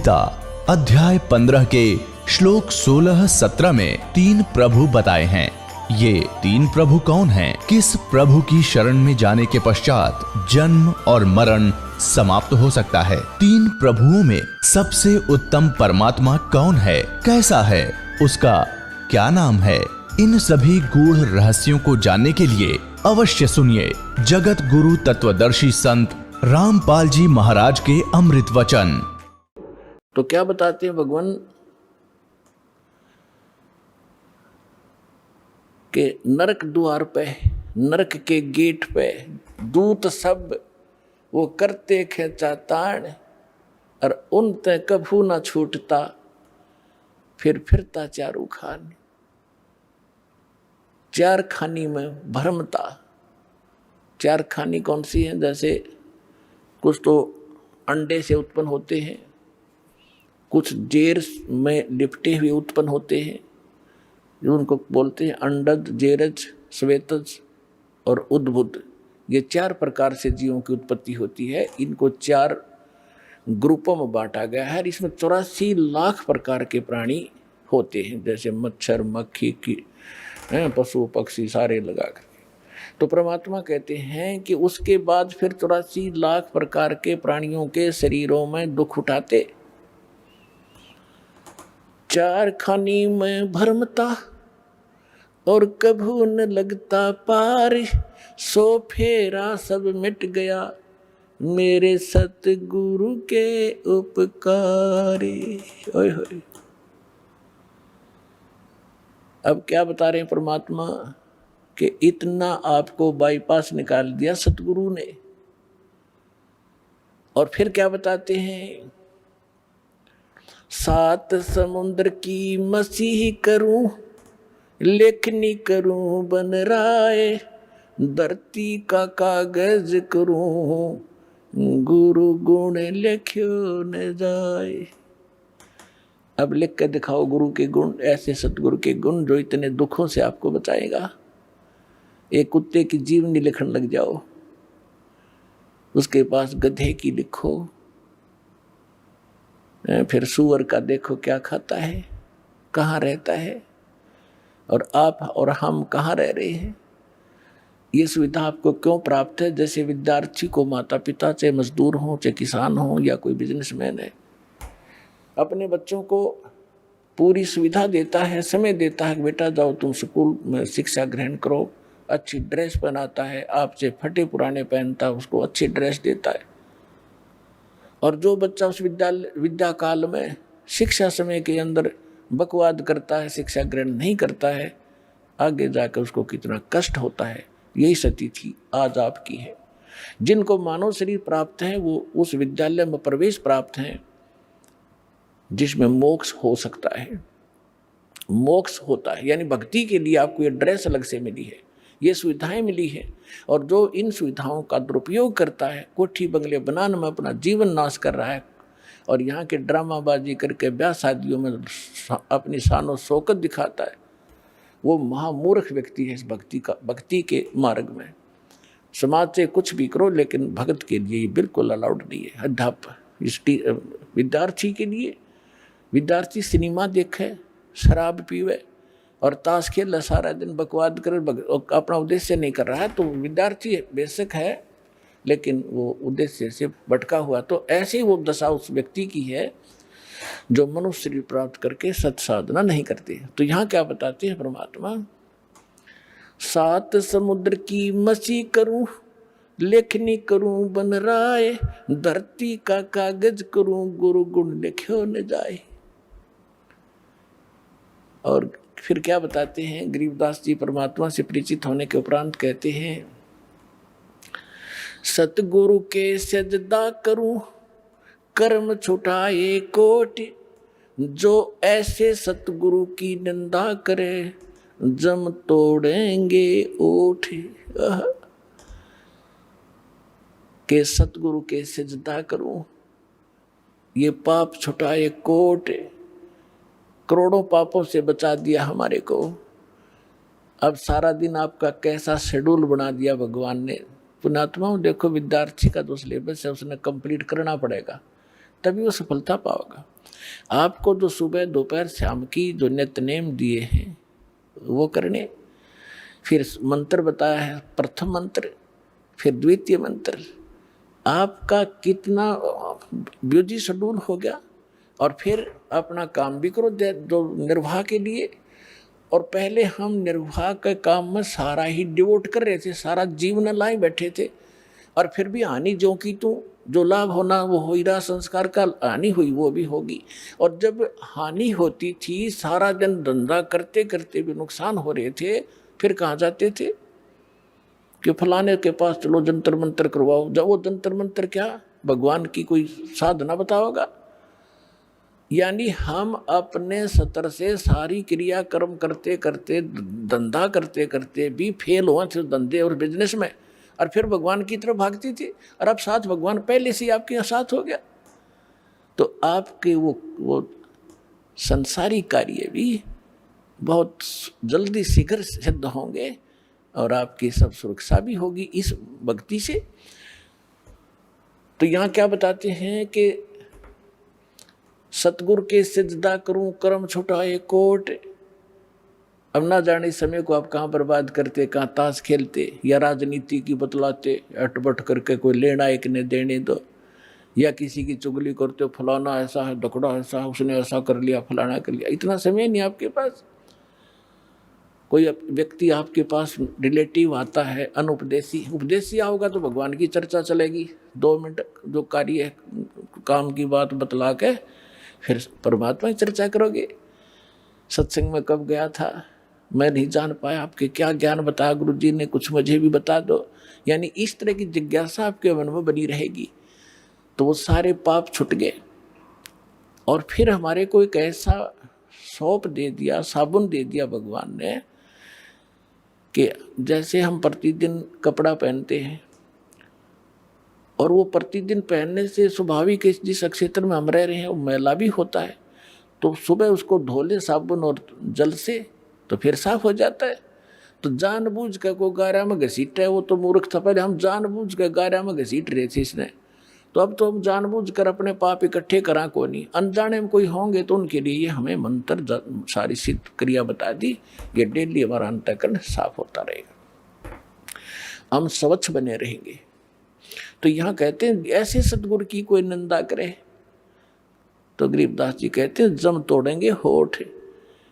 गीता अध्याय 15 के श्लोक 16-17 में 3 प्रभु बताए हैं। ये 3 प्रभु कौन हैं? किस प्रभु की शरण में जाने के पश्चात जन्म और मरण समाप्त हो सकता है? 3 प्रभुओं में सबसे उत्तम परमात्मा कौन है? कैसा है? उसका क्या नाम है? इन सभी गूढ़ रहस्यों को जानने के लिए अवश्य सुनिए जगत गुरु तत्वदर्शी संत रामपाल जी महाराज के अमृत वचन। तो क्या बताते हैं भगवान के नरक द्वार पे, नरक के गेट पे दूत सब वो करते खेचा ताण, और उन ते कभू ना छूटता, फिर फिरता चारू खान। 4 खानी में भरमता। 4 खानी कौन सी है? जैसे कुछ तो अंडे से उत्पन्न होते हैं, कुछ जेर में लिपटे हुए उत्पन्न होते हैं, जो उनको बोलते हैं अंडज, जेरज, श्वेतज और उद्भुत। ये 4 प्रकार से जीवों की उत्पत्ति होती है। इनको 4 ग्रुपों में बांटा गया है। इसमें 84 लाख प्रकार के प्राणी होते हैं, जैसे मच्छर, मक्खी की, पशु पक्षी सारे लगा कर। तो परमात्मा कहते हैं कि उसके बाद फिर 84 लाख प्रकार के प्राणियों के शरीरों में दुख उठाते। 4 खानी में भरमता और कभू न लगता पार, सो फेरा सब मिट गया मेरे सतगुरु के उपकारे। ओए होए। अब क्या बता रहे हैं परमात्मा कि इतना आपको बाईपास निकाल दिया सतगुरु ने। और फिर क्या बताते हैं? 7 समुद्र की मसीह करूं, लेखनी करूं बन राय, धरती का कागज करूं, गुरु गुण लिख्यो न जाए। अब लिख कर दिखाओ गुरु के गुण, ऐसे सतगुरु के गुण जो इतने दुखों से आपको बचाएगा। एक कुत्ते की जीवनी लिखने लग जाओ, उसके पास गधे की लिखो, फिर सूअर का देखो क्या खाता है, कहाँ रहता है, और आप और हम कहाँ रह रहे हैं। ये सुविधा आपको क्यों प्राप्त है? जैसे विद्यार्थी को माता पिता, चाहे मजदूर हो, चाहे किसान हो, या कोई बिजनेसमैन है, अपने बच्चों को पूरी सुविधा देता है, समय देता है कि बेटा जाओ तुम स्कूल में शिक्षा ग्रहण करो, अच्छी ड्रेस पहनाता है, आपसे फटे पुराने पहनता है, उसको अच्छी ड्रेस देता है। और जो बच्चा उस विद्या काल में शिक्षा समय के अंदर बकवाद करता है, शिक्षा ग्रहण नहीं करता है, आगे जाकर उसको कितना कष्ट होता है। यही स्थिति आज आपकी है। जिनको मानव शरीर प्राप्त है वो उस विद्यालय में प्रवेश प्राप्त है जिसमें मोक्ष हो सकता है, मोक्ष होता है। यानी भक्ति के लिए आपको ये ड्रेस अलग से मिली है, ये सुविधाएं मिली है। और जो इन सुविधाओं का दुरुपयोग करता है, कोठी बंगले बनाने में अपना जीवन नाश कर रहा है, और यहाँ के ड्रामाबाजी करके ब्याह शादियों में अपनी शानो शौकत दिखाता है, वो महामूर्ख व्यक्ति है। इस भक्ति के मार्ग में समाज से कुछ भी करो, लेकिन भगत के लिए ये बिल्कुल अलाउड नहीं है। अध्यापक विद्यार्थी के लिए, विद्यार्थी सिनेमा देखे, शराब पीवे और ताश खेल सारा दिन, बकवाद करे, अपना उद्देश्य नहीं कर रहा है, तो विद्यार्थी बेशक है लेकिन वो उद्देश्य से भटका हुआ। तो ऐसे ही वो दशा उस व्यक्ति की है जो मनुष्य शरीर प्राप्त करके सत साधना नहीं करते। तो यहाँ क्या बताते हैं परमात्मा? 7 समुद्र की मसी करूं, लेखनी करूं बन राय, धरती का कागज करूं, गुरु गुण लिख्यो न जाए। और फिर क्या बताते हैं? गरीबदास जी परमात्मा से परिचित होने के उपरांत कहते हैं, सतगुरु के सजदा करूं, कर्म छुटाए कोटि, जो ऐसे सतगुरु की निंदा करे, जम तोड़ेंगे ओठ। के सतगुरु के सजदा करूं, ये पाप छुटाए कोट, करोड़ों पापों से बचा दिया हमारे को। अब सारा दिन आपका कैसा शेड्यूल बना दिया भगवान ने। पुण्यात्माओं देखो, विद्यार्थी का जो सिलेबस है उसने कंप्लीट करना पड़ेगा। तभी वो सफलता पाओगा। आपको जो सुबह दोपहर शाम की जो नित्यनेम दिए हैं वो करने, फिर मंत्र बताया है, प्रथम मंत्र फिर द्वितीय मंत्र, आपका कितना बिजी शेड्यूल हो गया। और फिर अपना काम भी करो जो निर्वाह के लिए। और पहले हम निर्वाह के काम में सारा ही डिवोट कर रहे थे, सारा जीवन लाए बैठे थे, और फिर भी हानि जो की तो जो लाभ होना वो हो ही रहा, संस्कार का हानि हुई वो भी होगी। और जब हानि होती थी, सारा दिन धंधा करते करते भी नुकसान हो रहे थे, फिर कहाँ जाते थे कि फलाने के पास चलो जंतर मंतर करवाओ। जब वो जंतर मंतर क्या भगवान की कोई साधना बताओगा। यानी हम अपने स्तर से सारी क्रिया कर्म करते करते धंधा करते करते भी फेल हुआ थे धंधे और बिजनेस में, और फिर भगवान की तरफ भागती थी। और अब साथ भगवान पहले से आपके साथ हो गया, तो आपके वो संसारी कार्य भी बहुत जल्दी शीघ्र सिद्ध होंगे और आपकी सब सुरक्षा भी होगी इस भक्ति से। तो यहाँ क्या बताते हैं कि सतगुरु के सिजदा करूं कर्म छुटाए कोट। अब ना जाने समय को आप कहाँ बर्बाद करते, कहाँ ताश खेलते या राजनीति की बतलाते, अटपट करके कोई लेना एक ने देने दो, या किसी की चुगली करते हो, फलाना ऐसा है, दकड़ा ऐसा है, उसने ऐसा कर लिया, फलाना कर लिया। इतना समय नहीं आपके पास। कोई व्यक्ति आपके पास रिलेटिव आता है अनुपदेशी, उपदेशी आओगा तो भगवान की चर्चा चलेगी, 2 मिनट जो कार्य है काम की बात बतला के फिर परमात्मा की चर्चा करोगे। सत्संग में कब गया था मैं नहीं जान पाया, आपके क्या ज्ञान बताया गुरु जी ने, कुछ मुझे भी बता दो। यानी इस तरह की जिज्ञासा आपके मन में बनी रहेगी, तो वो सारे पाप छूट गए। और फिर हमारे को एक ऐसा सौंप दे दिया, साबुन दे दिया भगवान ने, कि जैसे हम प्रतिदिन कपड़ा पहनते हैं और वो प्रतिदिन पहनने से स्वाभाविक जिस क्षेत्र में हम रह रहे हैं वो मैला भी होता है, तो सुबह उसको धो ले साबुन और जल से तो फिर साफ हो जाता है। तो जानबूझ कर को गारा में घसीट है, वो तो मूर्ख था, पहले हम जानबूझ कर गारा में घसीट रहे थे इसने, तो अब तो हम जानबूझ कर अपने पाप इकट्ठे करा को नहीं। अनजाने में कोई होंगे तो उनके लिए ये हमें मंत्र सारी सिद्ध क्रिया बता दी, ये डेली हमारा अंतःकरण साफ होता रहेगा, हम स्वच्छ बने रहेंगे। तो यहाँ कहते हैं ऐसे सतगुरु की कोई निंदा करे तो गरीबदास जी कहते हैं जम तोड़ेंगे होठ।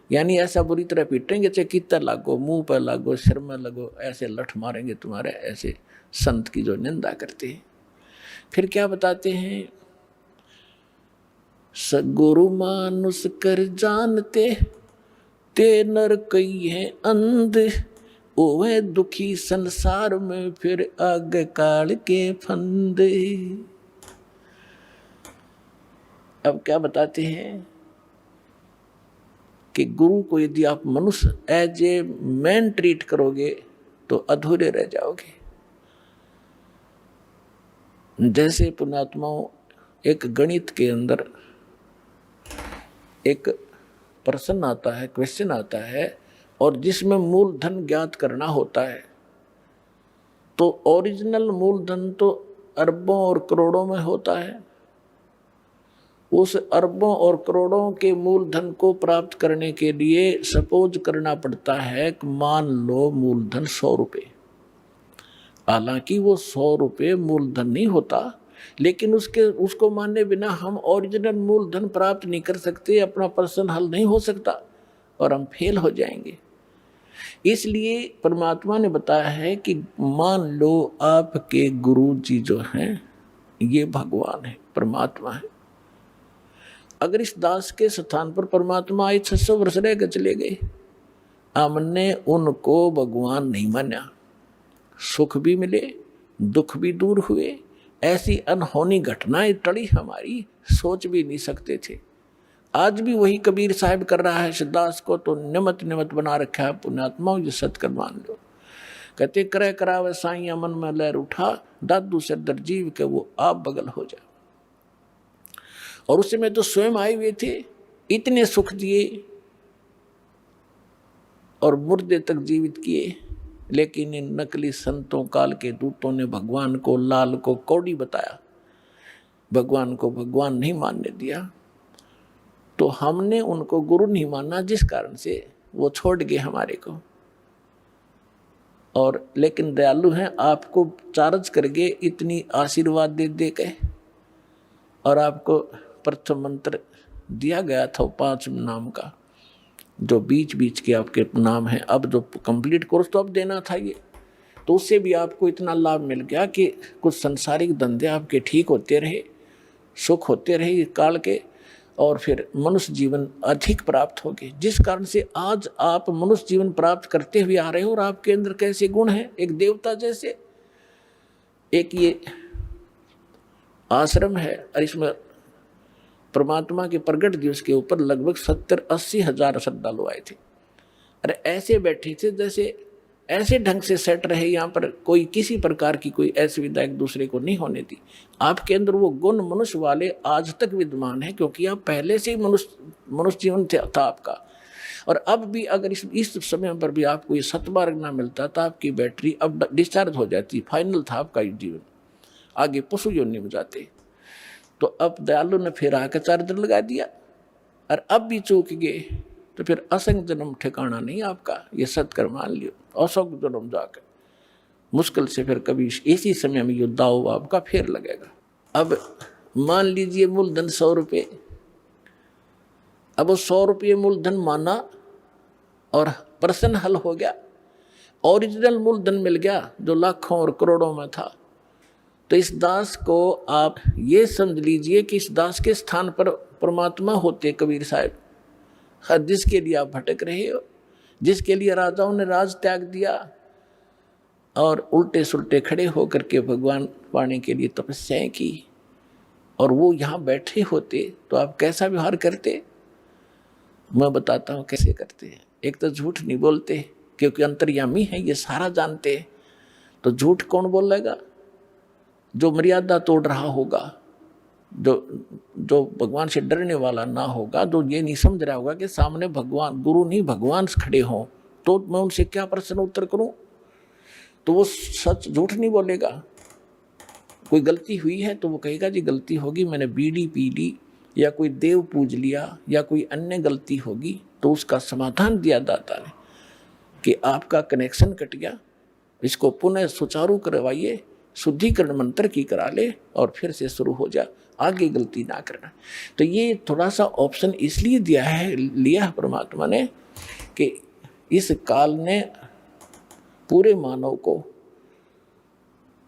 यानी ऐसा बुरी तरह पीटेंगे, चाहे कितना लागो, मुंह पर लागो, सिर में लगो, ऐसे लठ मारेंगे तुम्हारे ऐसे संत की जो निंदा करते हैं। फिर क्या बताते हैं, सगुरु मानुष कर जानते ते नर कई है अंध, ओवे दुखी संसार में फिर आगे काल के फंदे। अब क्या बताते हैं कि गुरु को यदि आप मनुष्य एज ए मैन ट्रीट करोगे तो अधूरे रह जाओगे। जैसे पुण्यात्माओं, एक गणित के अंदर एक प्रश्न आता है, क्वेश्चन आता है, और जिसमें मूलधन ज्ञात करना होता है, तो ओरिजिनल मूलधन तो अरबों और करोड़ों में होता है। उस अरबों और करोड़ों के मूलधन को प्राप्त करने के लिए सपोज करना पड़ता है कि मान लो मूलधन 100 रुपये। हालांकि वो 100 रुपये मूलधन नहीं होता, लेकिन उसको माने बिना हम ओरिजिनल मूलधन प्राप्त नहीं कर सकते, अपना प्रश्न हल नहीं हो सकता और हम फेल हो जाएंगे। इसलिए परमात्मा ने बताया है कि मान लो आपके गुरु जी जो हैं ये भगवान है, परमात्मा है। अगर इस दास के स्थान पर परमात्मा आए 600 वर्ष रह कर चले गए, हमने उनको भगवान नहीं माना, सुख भी मिले दुख भी दूर हुए, ऐसी अनहोनी घटनाएं टली हमारी, सोच भी नहीं सकते थे। आज भी वही कबीर साहब कर रहा है दास को, तो निमत निमत बना रखा है। पुण्यात्माओं जो सत्कर मान लो, कहते करे करावे साइया मन में लहर उठा, दादू से दरजीव के वो आप बगल हो जाए। और उस समय तो स्वयं आए हुए थे, इतने सुख दिए और मुर्दे तक जीवित किए, लेकिन इन नकली संतों काल के दूतों ने भगवान को लाल को कौड़ी बताया। भगवान को भगवान नहीं मानने दिया, तो हमने उनको गुरु नहीं माना, जिस कारण से वो छोड़ गए हमारे को। और लेकिन दयालु हैं, आपको चार्ज करके इतनी आशीर्वाद दे दे के, और आपको प्रथम मंत्र दिया गया था 5 नाम का, जो बीच बीच के आपके नाम है। अब जो कंप्लीट कोर्स तो अब देना था ये, तो उससे भी आपको इतना लाभ मिल गया कि कुछ संसारिक धंधे आपके ठीक होते रहे, सुख होते रहे इस काल के, और फिर मनुष्य जीवन अधिक प्राप्त हो गए, जिस कारण से आज आप मनुष्य जीवन प्राप्त करते हुए आ रहे हो। और आपके अंदर कैसे गुण हैं, एक देवता जैसे। एक ये आश्रम है, और इसमें परमात्मा के प्रगट दिवस के ऊपर लगभग 70-80 हजार श्रद्धालु आए थे। अरे ऐसे बैठे थे जैसे ऐसे ढंग से सेट रहे, यहाँ पर कोई किसी प्रकार की कोई असुविधा एक दूसरे को नहीं होने दी। आपके अंदर वो गुण मनुष्य वाले आज तक विद्यमान है, क्योंकि आप पहले से ही मनुष्य जीवन था आपका। और अब भी अगर इस समय पर भी आपको ये सतमार्ग ना मिलता तो आपकी बैटरी अब डिस्चार्ज हो जाती, फाइनल था आपका जीवन, आगे पशु योनि में जाते। तो अब दयालु ने फिर आकर चार्जर लगा दिया, और अब भी चूक गए तो फिर असंग जन्म ठिकाना नहीं आपका, ये सत्कर्म मान लियो। असंग जन्म जाकर मुश्किल से फिर कभी इसी समय में युद्ध दाव आपका फिर लगेगा। अब मान लीजिए मूलधन 100 रुपये, अब वो 100 रुपये मूलधन माना और प्रश्न हल हो गया, ओरिजिनल मूलधन मिल गया जो लाखों और करोड़ों में था। तो इस दास को आप ये समझ लीजिए कि इस दास के स्थान पर परमात्मा होते कबीर साहब, जिसके लिए आप भटक रहे हो, जिसके लिए राजाओं ने राज त्याग दिया और उल्टे सुल्टे खड़े होकर के भगवान पाने के लिए तपस्याएं की, और वो यहाँ बैठे होते तो आप कैसा व्यवहार करते। मैं बताता हूँ कैसे करते हैं। एक तो झूठ नहीं बोलते, क्योंकि अंतर्यामी है, ये सारा जानते हैं। तो झूठ कौन बोलेगा? जो मर्यादा तोड़ रहा होगा, जो भगवान से डरने वाला ना होगा, जो ये नहीं समझ रहा होगा कि सामने भगवान, गुरु नहीं भगवान खड़े हों, तो मैं उनसे क्या प्रश्न उत्तर करूं, तो वो सच झूठ नहीं बोलेगा। कोई गलती हुई है तो वो कहेगा जी गलती होगी, मैंने बीड़ी पी ली या कोई देव पूज लिया या कोई अन्य गलती होगी, तो उसका समाधान दिया दाता ने कि आपका कनेक्शन कट गया, इसको पुनः सुचारू करवाइए, शुद्धिकरण मंत्र की करा ले और फिर से शुरू हो जा, आगे गलती ना करना। तो ये थोड़ा सा ऑप्शन इसलिए लिया है परमात्मा ने कि इस काल ने पूरे मानव को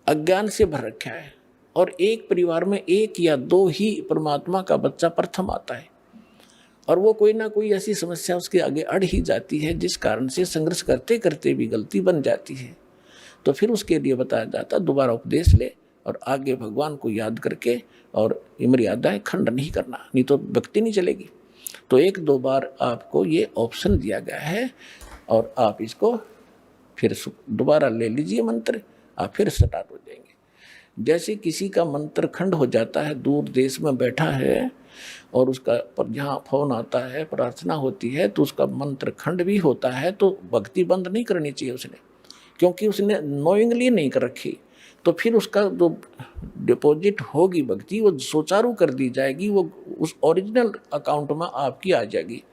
अज्ञान से भर रखा है, और एक परिवार में 1 या 2 ही परमात्मा का बच्चा प्रथम आता है, और वो कोई ना कोई ऐसी समस्या उसके आगे अड़ ही जाती है, जिस कारण से संघर्ष करते करते भी गलती बन जाती है। तो फिर उसके लिए बताया जाता दोबारा उपदेश ले और आगे भगवान को याद करके, और मर्यादाएं खंड नहीं करना, नहीं तो भक्ति नहीं चलेगी। तो 1-2 बार आपको ये ऑप्शन दिया गया है, और आप इसको फिर दोबारा ले लीजिए मंत्र, आप फिर स्टार्ट हो जाएंगे। जैसे किसी का मंत्र खंड हो जाता है, दूर देश में बैठा है और उसका पर जहाँ फोन आता है, प्रार्थना होती है, तो उसका मंत्र खंड भी होता है, तो भक्ति बंद नहीं करनी चाहिए उसने, क्योंकि उसने नोइंगली नहीं कर रखी। तो फिर उसका जो डिपॉजिट होगी भक्ति, वो सुचारू कर दी जाएगी, वो उस ओरिजिनल अकाउंट में आपकी आ जाएगी।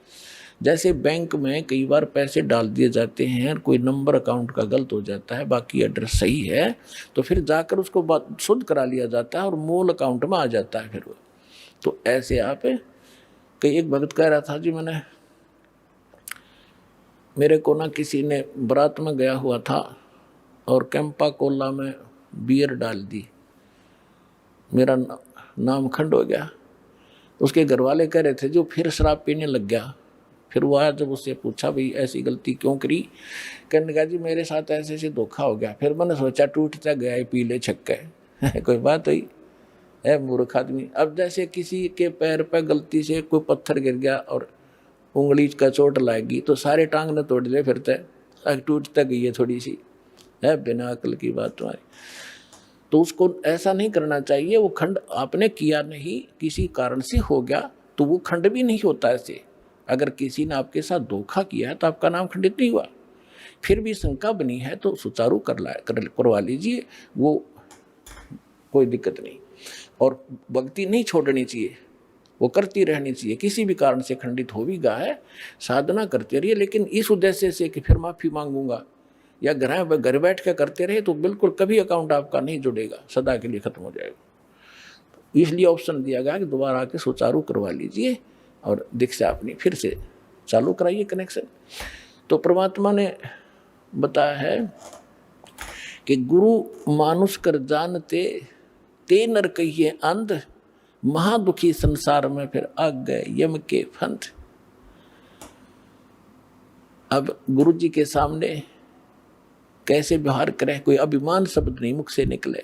जैसे बैंक में कई बार पैसे डाल दिए जाते हैं, कोई नंबर अकाउंट का गलत हो जाता है, बाकी एड्रेस सही है, तो फिर जाकर उसको शुद्ध करा लिया जाता है और मूल अकाउंट में आ जाता है फिर वो। तो ऐसे आप कई, एक भगत कह रहा था जी, मेरे को ना किसी ने बारात में गया हुआ था और कैंपा कोला में बियर डाल दी, मेरा नाम खंड हो गया। उसके घर वाले कह रहे थे जो फिर शराब पीने लग गया। फिर वो आया, जब उससे पूछा भाई ऐसी गलती क्यों करी, कहने लगा जी मेरे साथ ऐसे ऐसे धोखा हो गया। फिर मैंने सोचा टूटता गया पीले छक्के कोई बात हुई है मूर्ख आदमी। अब जैसे किसी के पैर पर गलती से कोई पत्थर गिर गया और उंगली का चोट लाएगी तो सारे टांग ने तोड़ ले, फिर तक टूटता गई है थोड़ी सी, है बिना अकल की बात तुम्हारी। तो उसको ऐसा नहीं करना चाहिए। वो खंड आपने किया नहीं, किसी कारण से हो गया, तो वो खंड भी नहीं होता ऐसे। अगर किसी ने आपके साथ धोखा किया है तो आपका नाम खंडित नहीं हुआ। फिर भी शंका बनी है तो सुचारू करवा लीजिए, वो कोई दिक्कत नहीं। और भक्ति नहीं छोड़नी चाहिए, वो करती रहनी चाहिए। किसी भी कारण से खंडित हो भी गया है, साधना करते रहिए, लेकिन इस उद्देश्य से कि फिर माफ़ी मांगूंगा या घर बैठ कर करते रहे तो बिल्कुल कभी अकाउंट आपका नहीं जुड़ेगा, सदा के लिए खत्म हो जाएगा। इसलिए ऑप्शन दिया गया कि दोबारा आके सुचारू करवा लीजिए और दीक्षा अपनी फिर से चालू कराइए कनेक्शन। तो परमात्मा ने बताया है कि गुरु मानुष कर जानते ते नर कहिए अंध, महादुखी संसार में फिर आ गए यम के फंद। अब गुरु जी के सामने कैसे व्यवहार करें, कोई अभिमान शब्द नहीं मुख से निकले।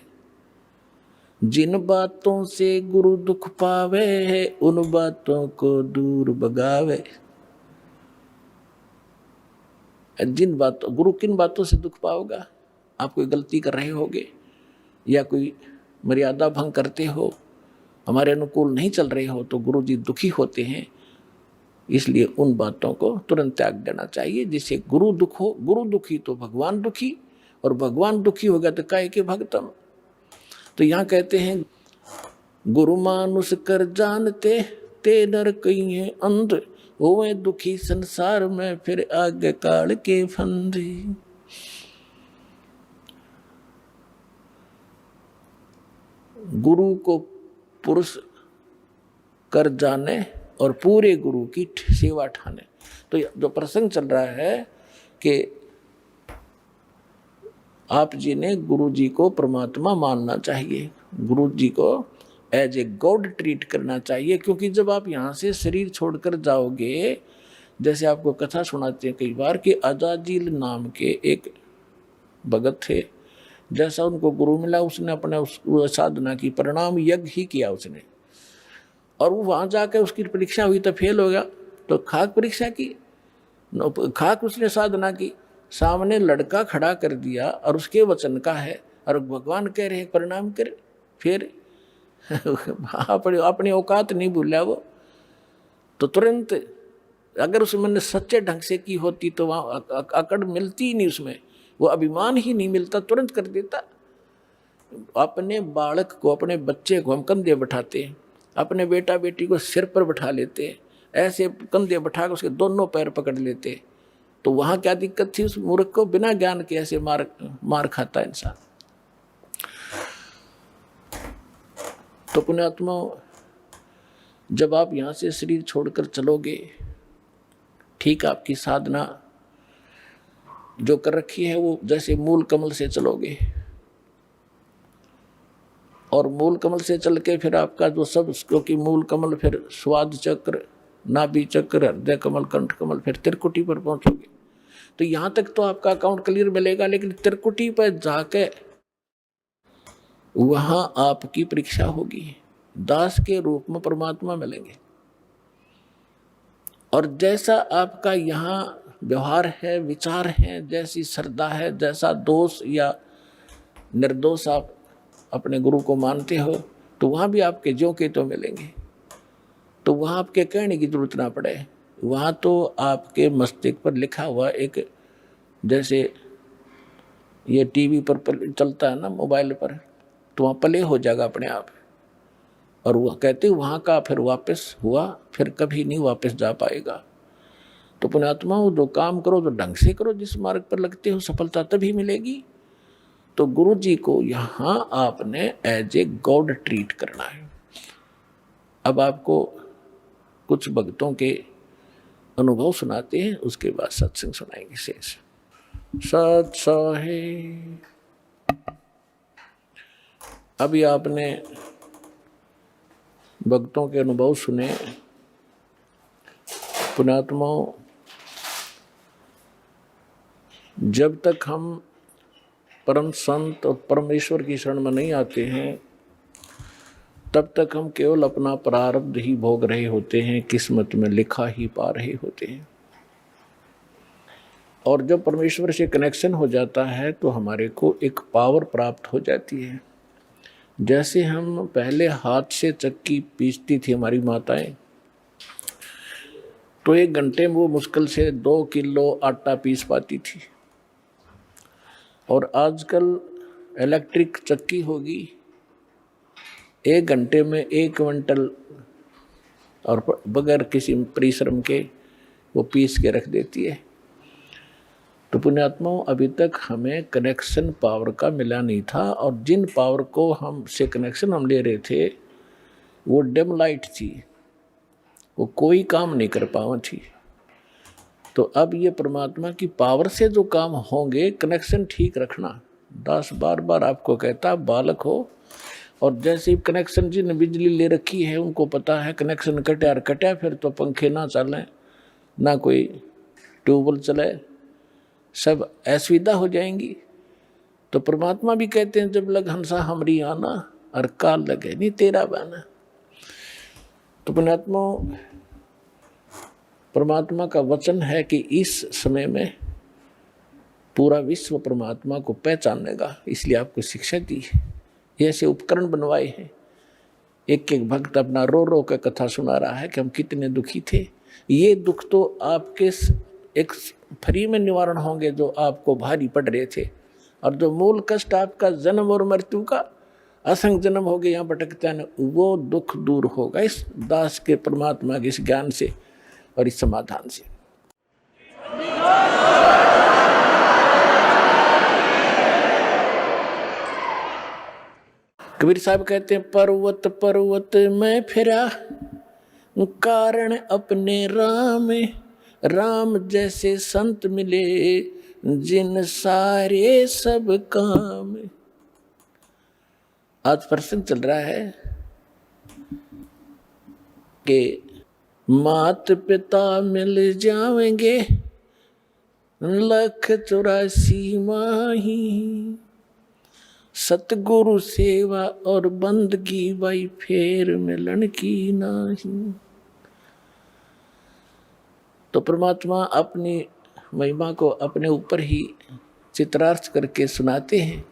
जिन बातों से गुरु दुख पावे, उन बातों को दूर भगावे। जिन बातों, गुरु किन बातों से दुख पाओगा? आप कोई गलती कर रहे होगे या कोई मर्यादा भंग करते हो, हमारे अनुकूल नहीं चल रहे हो, तो गुरु जी दुखी होते हैं। इसलिए उन बातों को तुरंत त्याग देना चाहिए जिससे गुरु दुख हो। गुरु दुखी तो भगवान दुखी, और भगवान दुखी होगा तो काहे के भक्तम। तो यहाँ कहते हैं गुरु मानुष कर जानते ते नर कहिए अंध, होवे दुखी संसार में फिर आगे काल के फंद। गुरु को पुरुष कर जाने और पूरे गुरु की सेवा ठाने। तो जो प्रसंग चल रहा है कि आप जी ने गुरु जी को परमात्मा मानना चाहिए, गुरु जी को एज ए गॉड ट्रीट करना चाहिए। क्योंकि जब आप यहाँ से शरीर छोड़कर जाओगे, जैसे आपको कथा सुनाते हैं कई बार कि अजाजिल नाम के एक भगत थे, जैसा उनको गुरु मिला उसने अपने उस साधना की परिणाम यज्ञ ही किया उसने, और वो वहाँ जाकर उसकी परीक्षा हुई तो फेल हो गया। तो खाक परीक्षा की, खाक उसने साधना की, सामने लड़का खड़ा कर दिया और उसके वचन का है, और भगवान कह रहे हैं परिणाम कर, फिर अपनी औकात नहीं भूला वो। तो तुरंत अगर उसमें सच्चे ढंग से की होती तो वहाँ अकड़ मिलती ही नहीं, उसमें वो अभिमान ही नहीं मिलता, तुरंत कर देता। अपने बालक को, अपने बच्चे को हम कंधे बैठाते हैं, अपने बेटा बेटी को सिर पर बैठा लेते हैं, ऐसे कंधे बैठा कर उसके दोनों पैर पकड़ लेते। तो वहाँ क्या दिक्कत थी उस मूर्ख को? बिना ज्ञान के ऐसे मार खाता इंसान। तो पुण्यात्मा, जब आप यहाँ से शरीर छोड़कर चलोगे, ठीक आपकी साधना जो कर रखी है वो जैसे मूल कमल से चलोगे, और मूल कमल से चल के फिर आपका जो सब, क्योंकि मूल कमल फिर स्वाद चक्र, नाभि चक्र, हृदय कमल, कंठ कमल, फिर त्रिकुटी पर पहुंचोगे। तो यहाँ तक तो आपका अकाउंट क्लियर मिलेगा, लेकिन त्रिकुटी पर जाके वहां आपकी परीक्षा होगी। दास के रूप में परमात्मा मिलेंगे, और जैसा आपका यहाँ व्यवहार है, विचार है, जैसी श्रद्धा है, जैसा दोष या निर्दोष आप अपने गुरु को मानते हो, तो वहाँ भी आपके ज्यों के तो मिलेंगे। तो वहाँ आपके कहने की जरूरत ना पड़े, वहाँ तो आपके मस्तिष्क पर लिखा हुआ एक, जैसे ये टीवी पर चलता है ना, मोबाइल पर, तो वहाँ प्ले हो जाएगा अपने आप। और वह कहते वहाँ का फिर वापस हुआ, फिर कभी नहीं वापस जा पाएगा। तो पुण्यात्मा, जो काम करो तो ढंग से करो, जिस मार्ग पर लगते हो सफलता तभी मिलेगी। तो गुरु जी को यहाँ आपने एज ए गॉड ट्रीट करना है। अब आपको कुछ भक्तों के अनुभव सुनाते हैं, उसके बाद सत्संग सुनाएंगे शेष। सत सहे। अभी आपने भक्तों के अनुभव सुने। पुण्यात्माओं, जब तक हम परम संत और परमेश्वर की शरण में नहीं आते हैं, तब तक हम केवल अपना प्रारब्ध ही भोग रहे होते हैं, किस्मत में लिखा ही पा रहे होते हैं। और जब परमेश्वर से कनेक्शन हो जाता है तो हमारे को एक पावर प्राप्त हो जाती है। जैसे हम पहले हाथ से चक्की पीसती थी हमारी माताएं, तो 1 घंटे में वो मुश्किल से 2 किलो आटा पीस पाती थी। और आजकल इलेक्ट्रिक चक्की होगी 1 घंटे में 1 क्विंटल और बगैर किसी परिश्रम के वो पीस के रख देती है। तो पुण्यात्माओं, अभी तक हमें कनेक्शन पावर का मिला नहीं था, और जिन पावर को हमसे कनेक्शन हम ले रहे थे वो डिम लाइट थी, वो कोई काम नहीं कर पावा थी। तो अब ये परमात्मा की पावर से जो काम होंगे, कनेक्शन ठीक रखना। दास बार बार आपको कहता, बालक हो और जैसे ही कनेक्शन जिन बिजली ले रखी है उनको पता है कनेक्शन कटा और कटा, फिर तो पंखे ना चलें, ना कोई ट्यूबवेल चले, सब असुविधा हो जाएंगी। तो परमात्मा भी कहते हैं, जब लग हंसा हमरी आना और काल लगे नहीं तेरा बाना। तो परमात्मा का वचन है कि इस समय में पूरा विश्व परमात्मा को पहचानेगा, इसलिए आपको शिक्षा दी है, ऐसे उपकरण बनवाए हैं। एक एक भक्त अपना रो रो कर कथा सुना रहा है कि हम कितने दुखी थे। ये दुख तो आपके एक फ्री में निवारण होंगे जो आपको भारी पड़ रहे थे, और जो मूल कष्ट आपका जन्म और मृत्यु का असंग जन्म हो गया यहाँ भटकता है, वो दुख दूर होगा इस दास के परमात्मा के इस ज्ञान से और इस समाधान से। कबीर साहब कहते हैं, पर्वत पर्वत में फिरा कारण अपने राम, राम जैसे संत मिले जिन सारे सब काम। आज प्रश्न चल रहा है कि मात पिता मिल जाएंगे 184 माही, सतगुरु सेवा और बंदगी भाई फेर मिलन की नहीं। तो परमात्मा अपनी महिमा को अपने ऊपर ही चित्रार्थ करके सुनाते हैं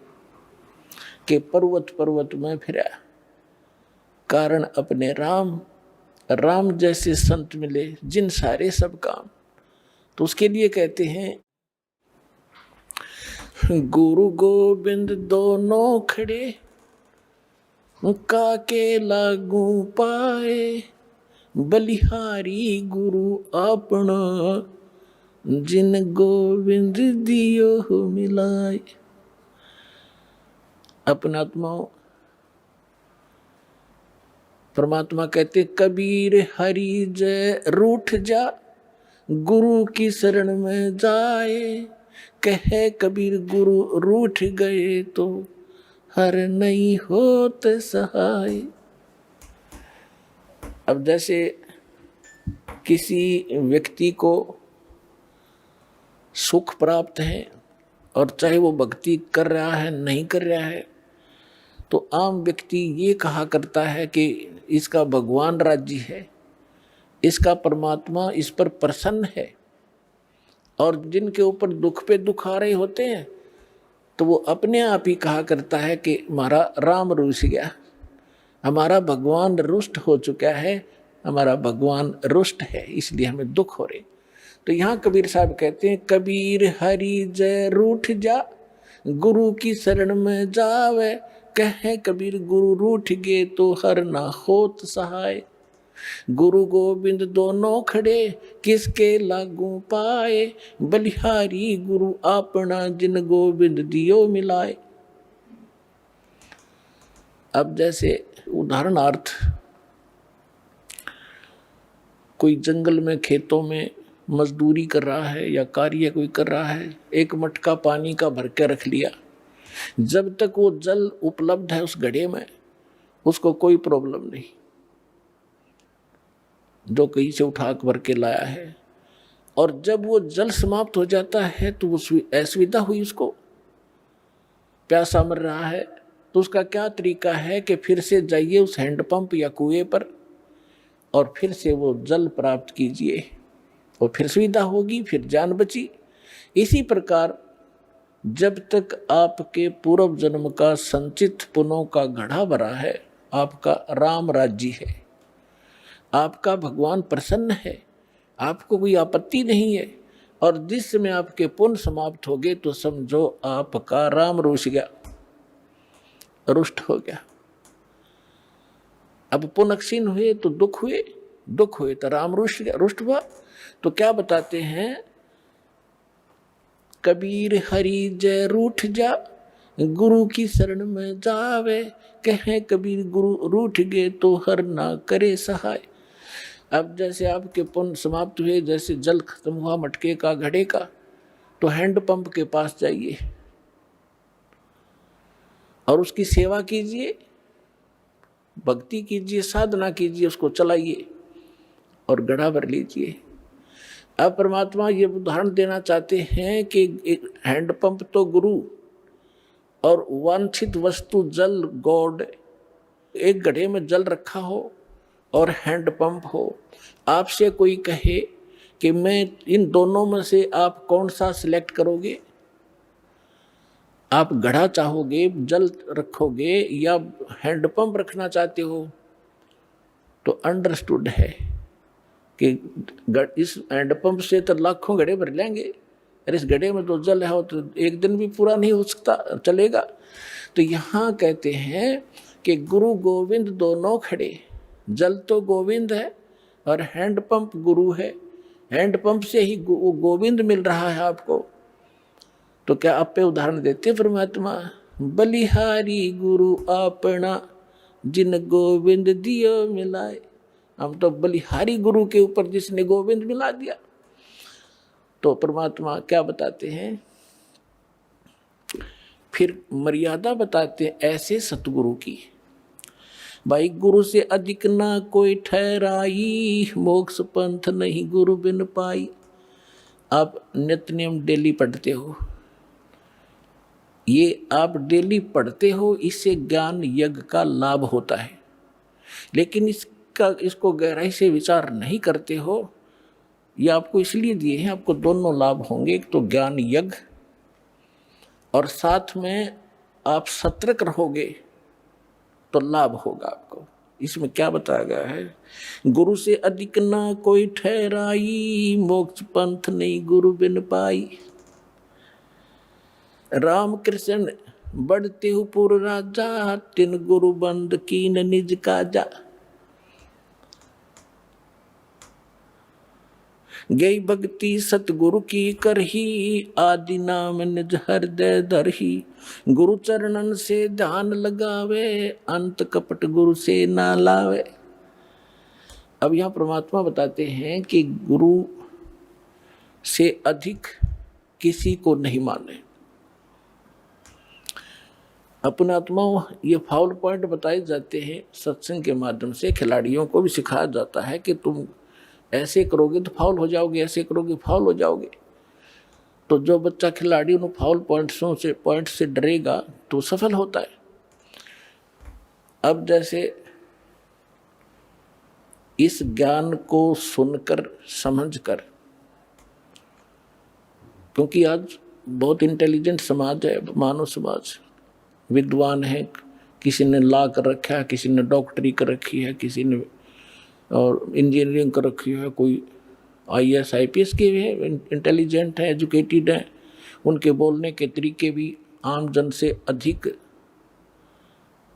कि पर्वत पर्वत में फिरा कारण अपने राम, राम जैसे संत मिले जिन सारे सब काम। तो उसके लिए कहते हैं, गुरु गोविंद दोनों खड़े काके लागू पाए, बलिहारी गुरु अपना जिन गोविंद दियो मिलाए। अपनात्माओं, परमात्मा कहते कबीर हरि जय रूठ जा, गुरु की शरण में जाए, कहे कबीर गुरु रूठ गए तो हर नहीं होत सहाय। अब जैसे किसी व्यक्ति को सुख प्राप्त है और चाहे वो भक्ति कर रहा है नहीं कर रहा है, तो आम व्यक्ति ये कहा करता है कि इसका भगवान राज्य है, इसका परमात्मा इस पर प्रसन्न है। और जिनके ऊपर दुख पे दुख आ रहे होते हैं तो वो अपने आप ही कहा करता है कि हमारा राम रुस गया, हमारा भगवान रुष्ट हो चुका है, हमारा भगवान रुष्ट है, इसलिए हमें दुख हो रहे। तो यहाँ कबीर साहब कहते हैं, कबीर हरि जय रूठ जा, गुरु की शरण में जावे, कहे कबीर गुरु रूठ गए तो हर ना होत सहाय। गुरु गोविंद दोनों खड़े किसके लागू पाए, बलिहारी गुरु अपना जिन गोविंद दियो मिलाए। अब जैसे उदाहरणार्थ कोई जंगल में खेतों में मजदूरी कर रहा है या कार्य कोई कर रहा है, एक मटका पानी का भर के रख लिया, जब तक वो जल उपलब्ध है उस घड़े में उसको कोई प्रॉब्लम नहीं, जो कहीं से उठा भर के लाया है। और जब वो जल समाप्त हो जाता है तो वो असुविधा हुई, उसको प्यासा मर रहा है, तो उसका क्या तरीका है कि फिर से जाइए उस हैंडपंप या कुएं पर और फिर से वो जल प्राप्त कीजिए, और फिर सुविधा होगी, फिर जान बची। इसी प्रकार जब तक आपके पूर्व जन्म का संचित पुण्यों का घड़ा भरा है, आपका राम राज्य है, आपका भगवान प्रसन्न है, आपको कोई आपत्ति नहीं है। और जिस समय आपके पुण्य समाप्त हो गए तो समझो आपका राम रुस गया, रुष्ट हो गया। अब पुनः क्षीण हुए तो दुख हुए, दुख हुए तो राम रुष्ट हुआ। तो क्या बताते हैं, कबीर हरि जय रूठ जा, गुरु की शरण में जावे, कहे कबीर गुरु रूठ गए तो हर ना करे सहाय। अब जैसे आपके पुण्य समाप्त हुए, जैसे जल खत्म हुआ मटके का घड़े का, तो हैंडपंप के पास जाइए और उसकी सेवा कीजिए, भक्ति कीजिए, साधना कीजिए, उसको चलाइए और घड़ा भर लीजिए। अब परमात्मा ये उदाहरण देना चाहते हैं कि एक हैंडपंप तो गुरु और वांछित वस्तु जल गॉड, एक घड़े में जल रखा हो और हैंडपंप हो। आपसे कोई कहे कि मैं इन दोनों में से आप कौन सा सिलेक्ट करोगे, आप घड़ा चाहोगे, जल रखोगे या हैंडपंप रखना चाहते हो, तो अंडरस्टूड है कि इस हैंडपंप से तो लाखों घड़े भर लेंगे, और इस घड़े में तो जल है तो एक दिन भी पूरा नहीं हो सकता, चलेगा। तो यहाँ कहते हैं कि गुरु गोविंद दोनों खड़े, जल तो गोविंद है और हैंडपंप गुरु है, हैंडपंप से ही गोविंद मिल रहा है आपको। तो क्या आप पे उदाहरण देते परमात्मा, बलिहारी गुरु अपना, जिन गोविंद दियो मिलाए। हम तो बलिहारी गुरु के ऊपर जिसने गोविंद मिला दिया। तो परमात्मा क्या बताते हैं, फिर मर्यादा बताते हैं ऐसे सतगुरु की, भाई गुरु से अधिक ना कोई ठहराई, मोक्ष पंथ नहीं गुरु बिन पाई। आप नित्य नियम डेली पढ़ते हो, ये आप डेली पढ़ते हो, इससे ज्ञान यज्ञ का लाभ होता है, लेकिन इसको गहराई से विचार नहीं करते हो। ये आपको इसलिए दिए हैं, आपको दोनों लाभ होंगे, एक तो ज्ञान यज्ञ और साथ में आप सतर्क रहोगे तो लाभ होगा आपको। इसमें क्या बताया गया है, गुरु से अधिक ना कोई ठहराई, मोक्ष पंथ नहीं गुरु बिन पाई। राम कृष्ण बढ़ते हु पुर राजा, तिन गुरु बंद कीन निज काजा। गई भक्ति सतगुरु की करही, आदि नाम निज हृदय धरही। गुरु चरणन से ध्यान लगावे, अंत कपट गुरु से ना लावे। अब यहाँ परमात्मा बताते हैं कि गुरु से अधिक किसी को नहीं माने। अपने आत्माओं, ये फाउल पॉइंट बताए जाते हैं सत्संग के माध्यम से, खिलाड़ियों को भी सिखाया जाता है कि तुम ऐसे करोगे तो फाउल हो जाओगे, ऐसे करोगे फाउल हो जाओगे। तो जो बच्चा खिलाड़ी उन फाउल पॉइंट से डरेगा तो सफल होता है। अब जैसे इस ज्ञान को सुनकर समझकर, क्योंकि आज बहुत इंटेलिजेंट समाज है, मानव समाज, विद्वान है, किसी ने लॉ कर रखा है, किसी ने डॉक्टरी कर रखी है, किसी ने और इंजीनियरिंग कर रखी है, कोई IAS IPS के भी है, इंटेलिजेंट है, एजुकेटेड है, उनके बोलने के तरीके भी आम जन से अधिक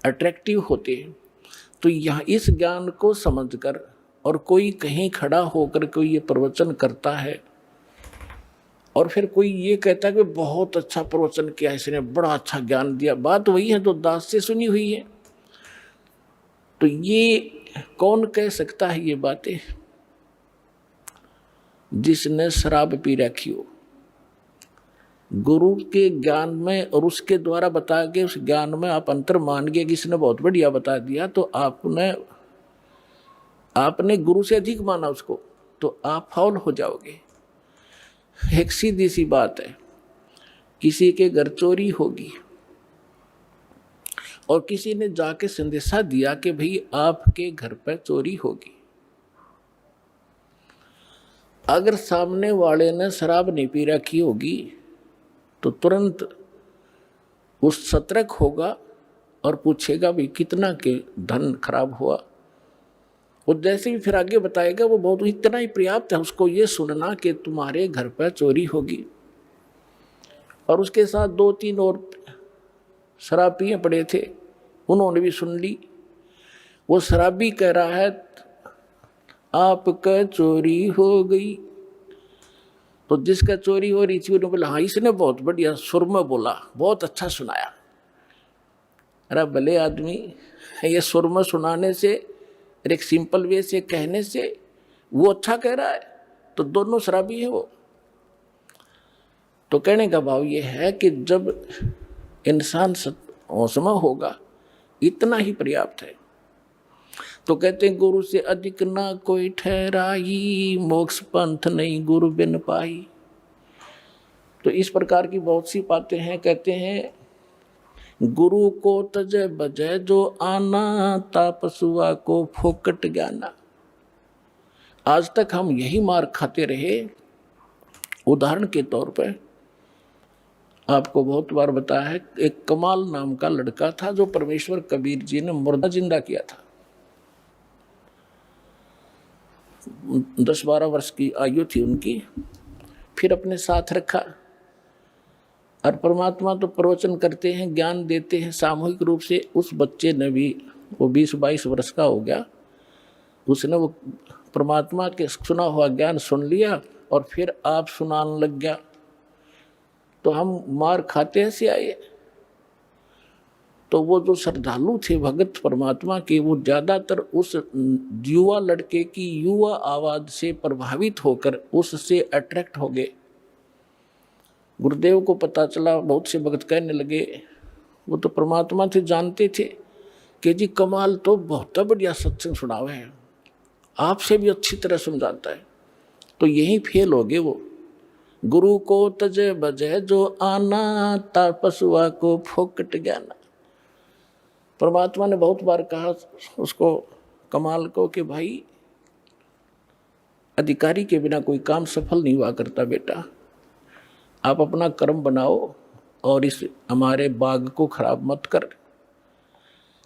अट्रैक्टिव होते हैं। तो यहाँ इस ज्ञान को समझकर, और कोई कहीं खड़ा होकर कोई ये प्रवचन करता है और फिर कोई ये कहता है कि बहुत अच्छा प्रवचन किया, इसने बड़ा अच्छा ज्ञान दिया, बात वही है तो दास से सुनी हुई है। तो ये कौन कह सकता है ये बातें, जिसने शराब पी रखी हो। गुरु के ज्ञान में और उसके द्वारा बताए गए उस ज्ञान में आप अंतर मान गए कि इसने बहुत बढ़िया बता दिया, तो आपने गुरु से अधिक माना उसको, तो आप फाउल हो जाओगे। एक सीधी सी बात है, किसी के घर चोरी होगी और किसी ने जाके संदेशा दिया कि भाई आपके घर पर चोरी होगी। अगर सामने वाले ने शराब नहीं पी रखी होगी तो तुरंत उस सतर्क होगा और पूछेगा भाई कितना के धन खराब हुआ। और जैसे ही फिर आगे बताएगा वो बहुत इतना ही पर्याप्त है उसको ये सुनना कि तुम्हारे घर पर चोरी होगी। और उसके साथ 2-3 और शराब पिए पड़े थे, उन्होंने भी सुन ली। वो शराबी कह रहा है आपका चोरी हो गई। तो जिसका चोरी हो रही थी उन्होंने बोला हाँ इसने बहुत बढ़िया सुर में बोला, बहुत अच्छा सुनाया। अरे भले आदमी, ये सुर में सुनाने से और एक सिंपल वे से कहने से वो अच्छा कह रहा है, तो दोनों शराबी है वो। तो कहने का भाव ये है कि जब इंसान होश में होगा इतना ही पर्याप्त है। तो कहते हैं गुरु से अधिक ना कोई ठहराई, मोक्ष पंथ नहीं गुरु बिन पाई। तो इस प्रकार की बहुत सी बातें हैं। कहते हैं गुरु को तजय बजय जो आना, तापसुआ को फोकट ज्ञाना। आज तक हम यही मार खाते रहे। उदाहरण के तौर पर आपको बहुत बार बताया है, एक कमाल नाम का लड़का था जो परमेश्वर कबीर जी ने मुर्दा जिंदा किया था। 10-12 वर्ष की आयु थी उनकी। फिर अपने साथ रखा। और परमात्मा तो प्रवचन करते हैं, ज्ञान देते हैं सामूहिक रूप से। उस बच्चे ने भी, वो 20-22 वर्ष का हो गया, उसने वो परमात्मा के सुना हुआ ज्ञान सुन लिया और फिर आप सुनाने लग गया। तो हम मार खाते से आए। तो वो जो श्रद्धालु थे भगत परमात्मा के, वो ज्यादातर उस युवा लड़के की युवा आवाज से प्रभावित होकर उससे अट्रैक्ट हो गए। गुरुदेव को पता चला, बहुत से भगत कहने लगे, वो तो परमात्मा थे, जानते थे कि जी कमाल तो बहुत बढ़िया सत्संग सुनावे है, आपसे भी अच्छी तरह समझाता है। तो यही फेल हो गए वो। गुरु को तजे बजे जो आना, तापसुआ को फोकट ज्ञाना। परमात्मा ने बहुत बार कहा उसको, कमाल को, कि भाई अधिकारी के बिना कोई काम सफल नहीं हुआ करता बेटा, आप अपना कर्म बनाओ और इस हमारे बाग को खराब मत कर।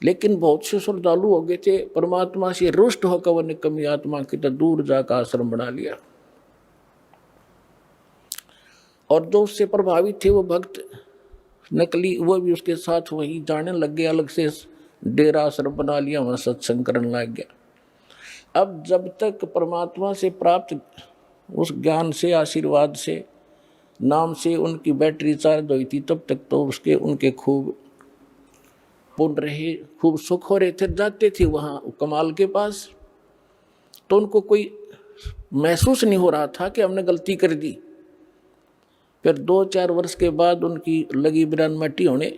लेकिन बहुत से श्रद्धालु हो गए थे, परमात्मा से रुष्ट होकर वो निकम्मी आत्मा की तो दूर जाकर आश्रम बना लिया। और जो उससे प्रभावित थे वो भक्त नकली, वो भी उसके साथ वही जाने लग गए, अलग से डेरा आश्रम बना लिया, वहां सत्संग करने लग गया। अब जब तक परमात्मा से प्राप्त उस ज्ञान से, आशीर्वाद से, नाम से उनकी बैटरी चार्ज हुई थी, तब तक तो उसके उनके खूब पुण्य रहे, खूब सुख हो रहे थे। जाते थे वहाँ कमाल के पास तो उनको कोई महसूस नहीं हो रहा था कि हमने गलती कर दी। फिर 2-4 वर्ष के बाद उनकी लगी बिरान मट्टी होने,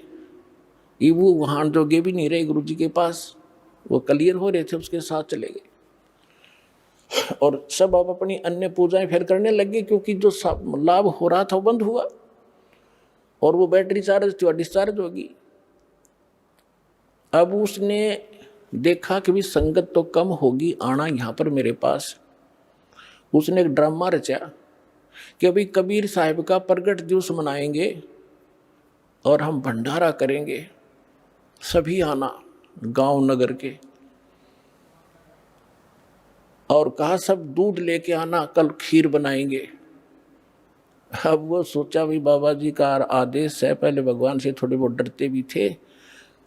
वो वहाँ जोगे भी नहीं रहे गुरु जी के पास, वो क्लियर हो रहे थे, उसके साथ चले गए। और सब अब अपनी अन्य पूजाएं फिर करने लगे, क्योंकि जो लाभ हो रहा था वो बंद हुआ और वो बैटरी चार्ज थी, डिस्चार्ज होगी। अब उसने देखा कि भी संगत तो कम होगी, आना यहाँ पर मेरे पास। उसने एक ड्रामा रचा कि अभी कबीर साहिब का प्रगट दिवस मनाएंगे और हम भंडारा करेंगे, सभी आना गांव नगर के। और कहा सब दूध लेके आना, कल खीर बनाएंगे। अब वो सोचा भी बाबा जी का आदेश है, पहले भगवान से थोड़े बहुत डरते भी थे,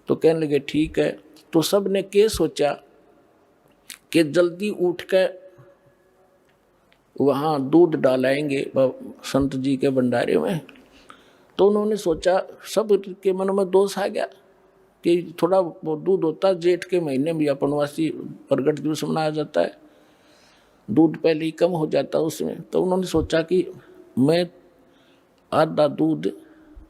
तो कहने लगे ठीक है। तो सब ने क्या सोचा कि जल्दी उठ कर वहाँ दूध डालाएंगे संत जी के भंडारे में। तो उन्होंने सोचा, सब के मन में दोष आ गया कि थोड़ा वो दूध होता, जेठ के महीने में अपनवासी प्रगट दिवस मनाया जाता है, दूध पहले ही कम हो जाता उसमें। तो उन्होंने सोचा कि मैं आधा दूध,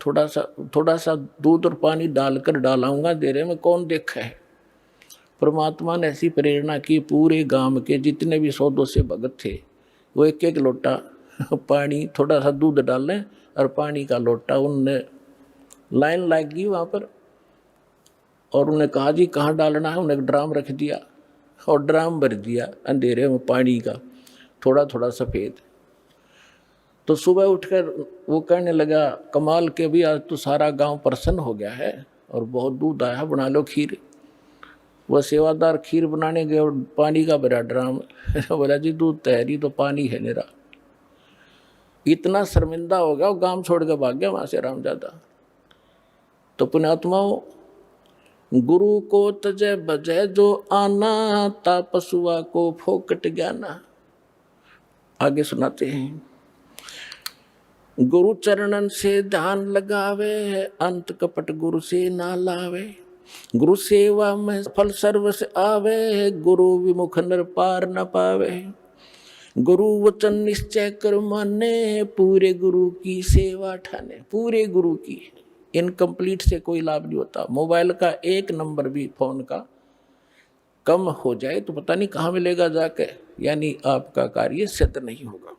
थोड़ा सा दूध और पानी डालकर डालाऊंगा, देरे में कौन देखा है। परमात्मा ने ऐसी प्रेरणा की, पूरे गांव के जितने भी 100-200 भगत थे वो 1-1 लोटा पानी, थोड़ा सा दूध डालें और पानी का लोटा, उनने लाइन लग गई वहाँ पर। और उन्हें कहा जी कहाँ डालना है, उन्हें एक ड्राम रख दिया और ड्राम भर दिया अंधेरे में पानी का, थोड़ा थोड़ा सफ़ेद। तो सुबह उठकर वो कहने लगा, कमाल के भी आज तो सारा गांव प्रसन्न हो गया है और बहुत दूध आया, बना लो खीर। वह सेवादार खीर बनाने गए और पानी का भरा ड्राम बोला जी दूध तैयारी, तो पानी है मेरा। इतना शर्मिंदा हो गया, वो गांव छोड़ के भाग गया वहाँ से रामजादा। तो पुण्यात्माओं, गुरु को तजय बजय जो आना, तापसुआ को फोकट ज्ञाना। आगे सुनाते हैं। गुरु चरणन से ध्यान लगावे, अंत कपट गुरु से ना लावे। गुरु सेवा में फल सर्वस आवे, गुरु विमुख नर पार न पावे। गुरु वचन निश्चय कर माने, पूरे गुरु की सेवा ठाने। पूरे गुरु की, इनकम्प्लीट से कोई लाभ नहीं होता। मोबाइल का एक नंबर भी फोन का कम हो जाए तो पता नहीं कहाँ मिलेगा जाके, यानी आपका कार्य सिद्ध नहीं होगा।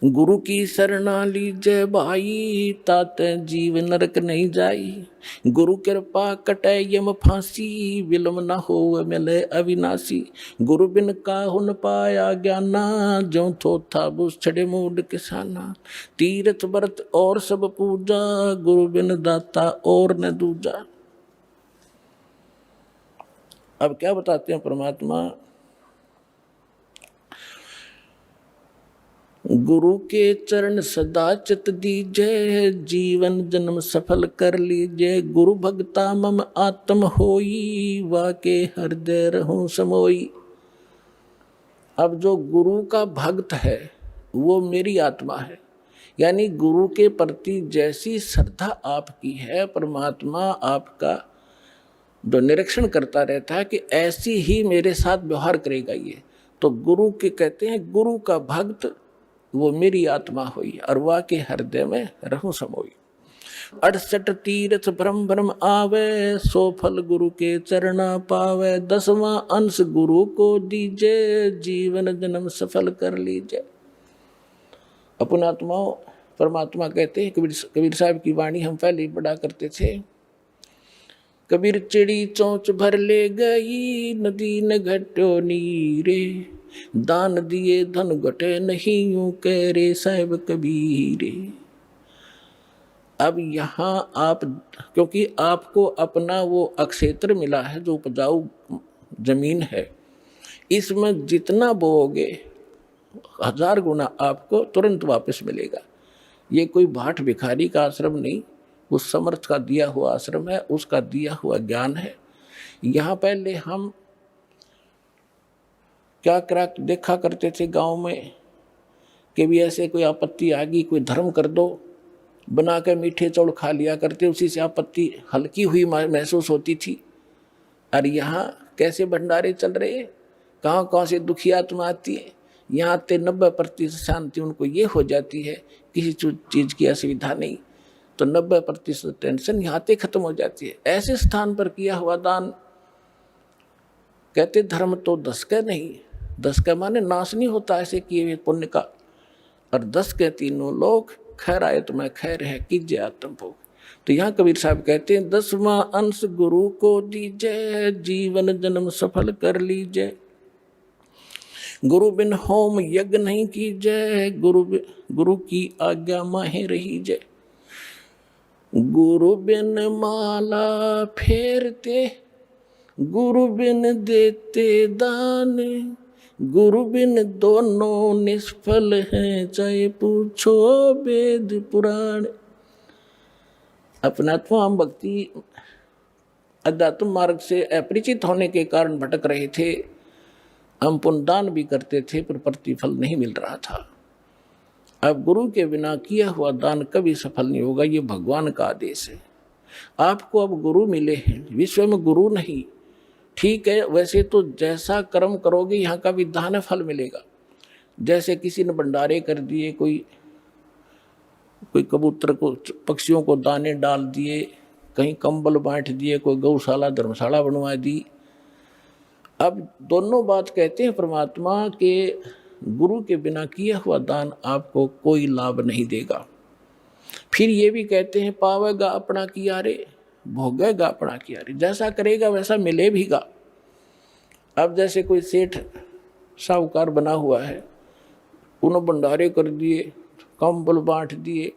गुरु की शरणा लीजय भाई, ताते जीव नरक नहीं जाई। गुरु कृपा कटे यम फांसी, विलम न हो मिले अविनाशी। गुरु बिन काहु न पाया ज्ञाना, जो थो था बुझ छड़े मूड किसाना। तीर्थ व्रत और सब पूजा, गुरु बिन दाता और न दूजा। अब क्या बताते हैं परमात्मा, गुरु के चरण सदा चित दीजय, जीवन जन्म सफल कर लीजय। गुरु भक्ता मम आत्म होई, वाके हृदय रहूं समोई। अब जो गुरु का भक्त है वो मेरी आत्मा है, यानी गुरु के प्रति जैसी श्रद्धा आपकी है, परमात्मा आपका जो निरीक्षण करता रहता है कि ऐसी ही मेरे साथ व्यवहार करेगा ये। तो गुरु के कहते हैं, गुरु का भक्त वो मेरी आत्मा हुई, और वा के हृदय में रहूं समोई। 68 तीर्थ भ्रम भ्रम आवे, सो फल गुरु के चरणा पावे। 10वां अंश गुरु को दीजे, जीवन जन्म सफल कर लीजिए। अपन आत्माओं, परमात्मा कहते हैं, कबीर साहब की वाणी हम पहले ही पढ़ा करते थे। कबीर चिड़ी चोंच भर ले गई, नदी न घटो नीरे। दान दिए धन घटे नहीं, यूं कह रे साहिब कबीरे। अब यहाँ आप, क्योंकि आपको अपना वो अक्षेत्र मिला है जो उपजाऊ जमीन है, इसमें जितना बोओगे 1000 गुना आपको तुरंत वापस मिलेगा। ये कोई भाट भिखारी का आश्रम नहीं, उस समर्थ का दिया हुआ आश्रम है, उसका दिया हुआ ज्ञान है। यहाँ पहले हम क्या देखा करते थे गांव में कि भी ऐसे कोई आपत्ति आ गई, कोई धर्म कर दो, बना कर मीठे चौड़ खा लिया करते, उसी से आपत्ति हल्की हुई महसूस होती थी। और यहाँ कैसे भंडारे चल रहे हैं, कहाँ कहाँ से दुखी आत्मा आती है। यहाँ आते 90% शांति उनको ये हो जाती है, किसी चीज़ की असुविधा नहीं, तो 90% टेंशन यहाँ आते खत्म हो जाती है। ऐसे स्थान पर किया हुआ दान, कहते धर्म तो 10 का नहीं, 10 का माने नाश नहीं होता ऐसे किए हुए पुण्य का, और 10 के तीनों लोग खैर आए तो मैं खैर है कीजिए आत्म भोग। तो यहाँ कबीर साहब कहते हैं, 10वां अंश गुरु को दीजिए, जीवन जन्म सफल कर लीजिए। गुरु बिन होम यज्ञ नहीं कीजिए, गुरु की आज्ञा माहे रहीजे। गुरु बिन माला फेरते, गुरु बिन देते दान। गुरु बिन दोनों निष्फल हैं, चाहे पूछो वेद पुराण। अपनात्मा हम भक्ति अध्यात्म मार्ग से अपरिचित होने के कारण भटक रहे थे। हम पुण्यदान भी करते थे पर प्रतिफल नहीं मिल रहा था। अब गुरु के बिना किया हुआ दान कभी सफल नहीं होगा, ये भगवान का आदेश है। आपको अब गुरु मिले हैं, विश्व में गुरु नहीं, ठीक है, वैसे तो जैसा कर्म करोगे यहाँ का विधान फल मिलेगा। जैसे किसी ने भंडारे कर दिए, कोई कबूतर को, पक्षियों को दाने डाल दिए, कहीं कंबल बांट दिए, कोई गौशाला धर्मशाला बनवा दी। अब दोनों बात कहते हैं परमात्मा के गुरु के बिना किया हुआ दान आपको कोई लाभ नहीं देगा। फिर ये भी कहते हैं, पावेगा अपना किया रे, भोगेगा अपना किया रे। जैसा करेगा वैसा मिले भीगा। अब जैसे कोई सेठ साहूकार बना हुआ है, उन्होंने भंडारे कर दिए, कंबल बांट दिए,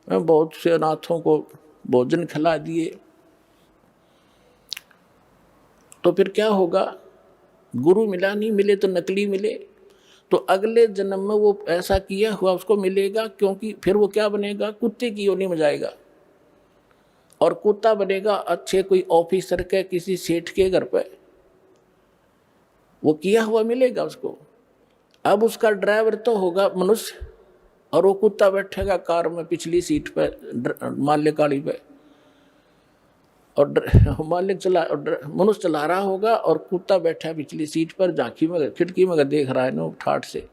बहुत से अनाथों को भोजन खिला दिए, तो फिर क्या होगा? गुरु मिला नहीं, मिले तो नकली मिले, तो अगले जन्म में वो ऐसा किया हुआ उसको मिलेगा, क्योंकि फिर वो क्या बनेगा? कुत्ते की योनि में जाएगा। और कुत्ता बनेगा अच्छे कोई ऑफिसर के, किसी सेठ के घर पे, वो किया हुआ मिलेगा उसको। अब उसका ड्राइवर तो होगा मनुष्य, और वो कुत्ता बैठेगा कार में पिछली सीट पे, माल्य गाड़ी पे, और मालिक मनुष्य चला रहा होगा और कुत्ता बैठा है पिछली सीट पर, झांकी में खिड़की में देख रहा है ना ठाठ से।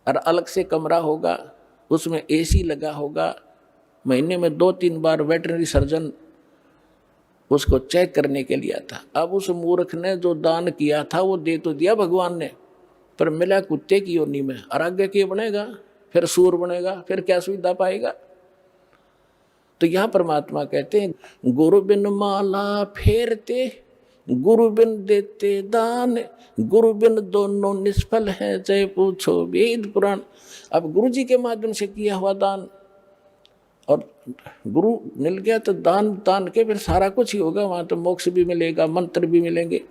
और अलग से कमरा होगा, उसमें एसी लगा होगा, महीने में 2-3 बार वेटरनरी सर्जन उसको चेक करने के लिए आता। अब उस मूर्ख ने जो दान किया था वो दे तो दिया भगवान ने, पर मिला कुत्ते की योनि में, और आगे के बनेगा, फिर सूर बनेगा, फिर क्या सुविधा पाएगा। तो यह परमात्मा कहते हैं गुरु बिन माला फेरते, गुरु बिन देते दान, गुरु बिन दोनों निष्फल है, जय पूछो वेद पुराण। अब गुरु जी के माध्यम से किया हुआ दान, और गुरु मिल गया तो दान के फिर सारा कुछ ही होगा, वहाँ तो मोक्ष भी मिलेगा, मंत्र भी मिलेंगे,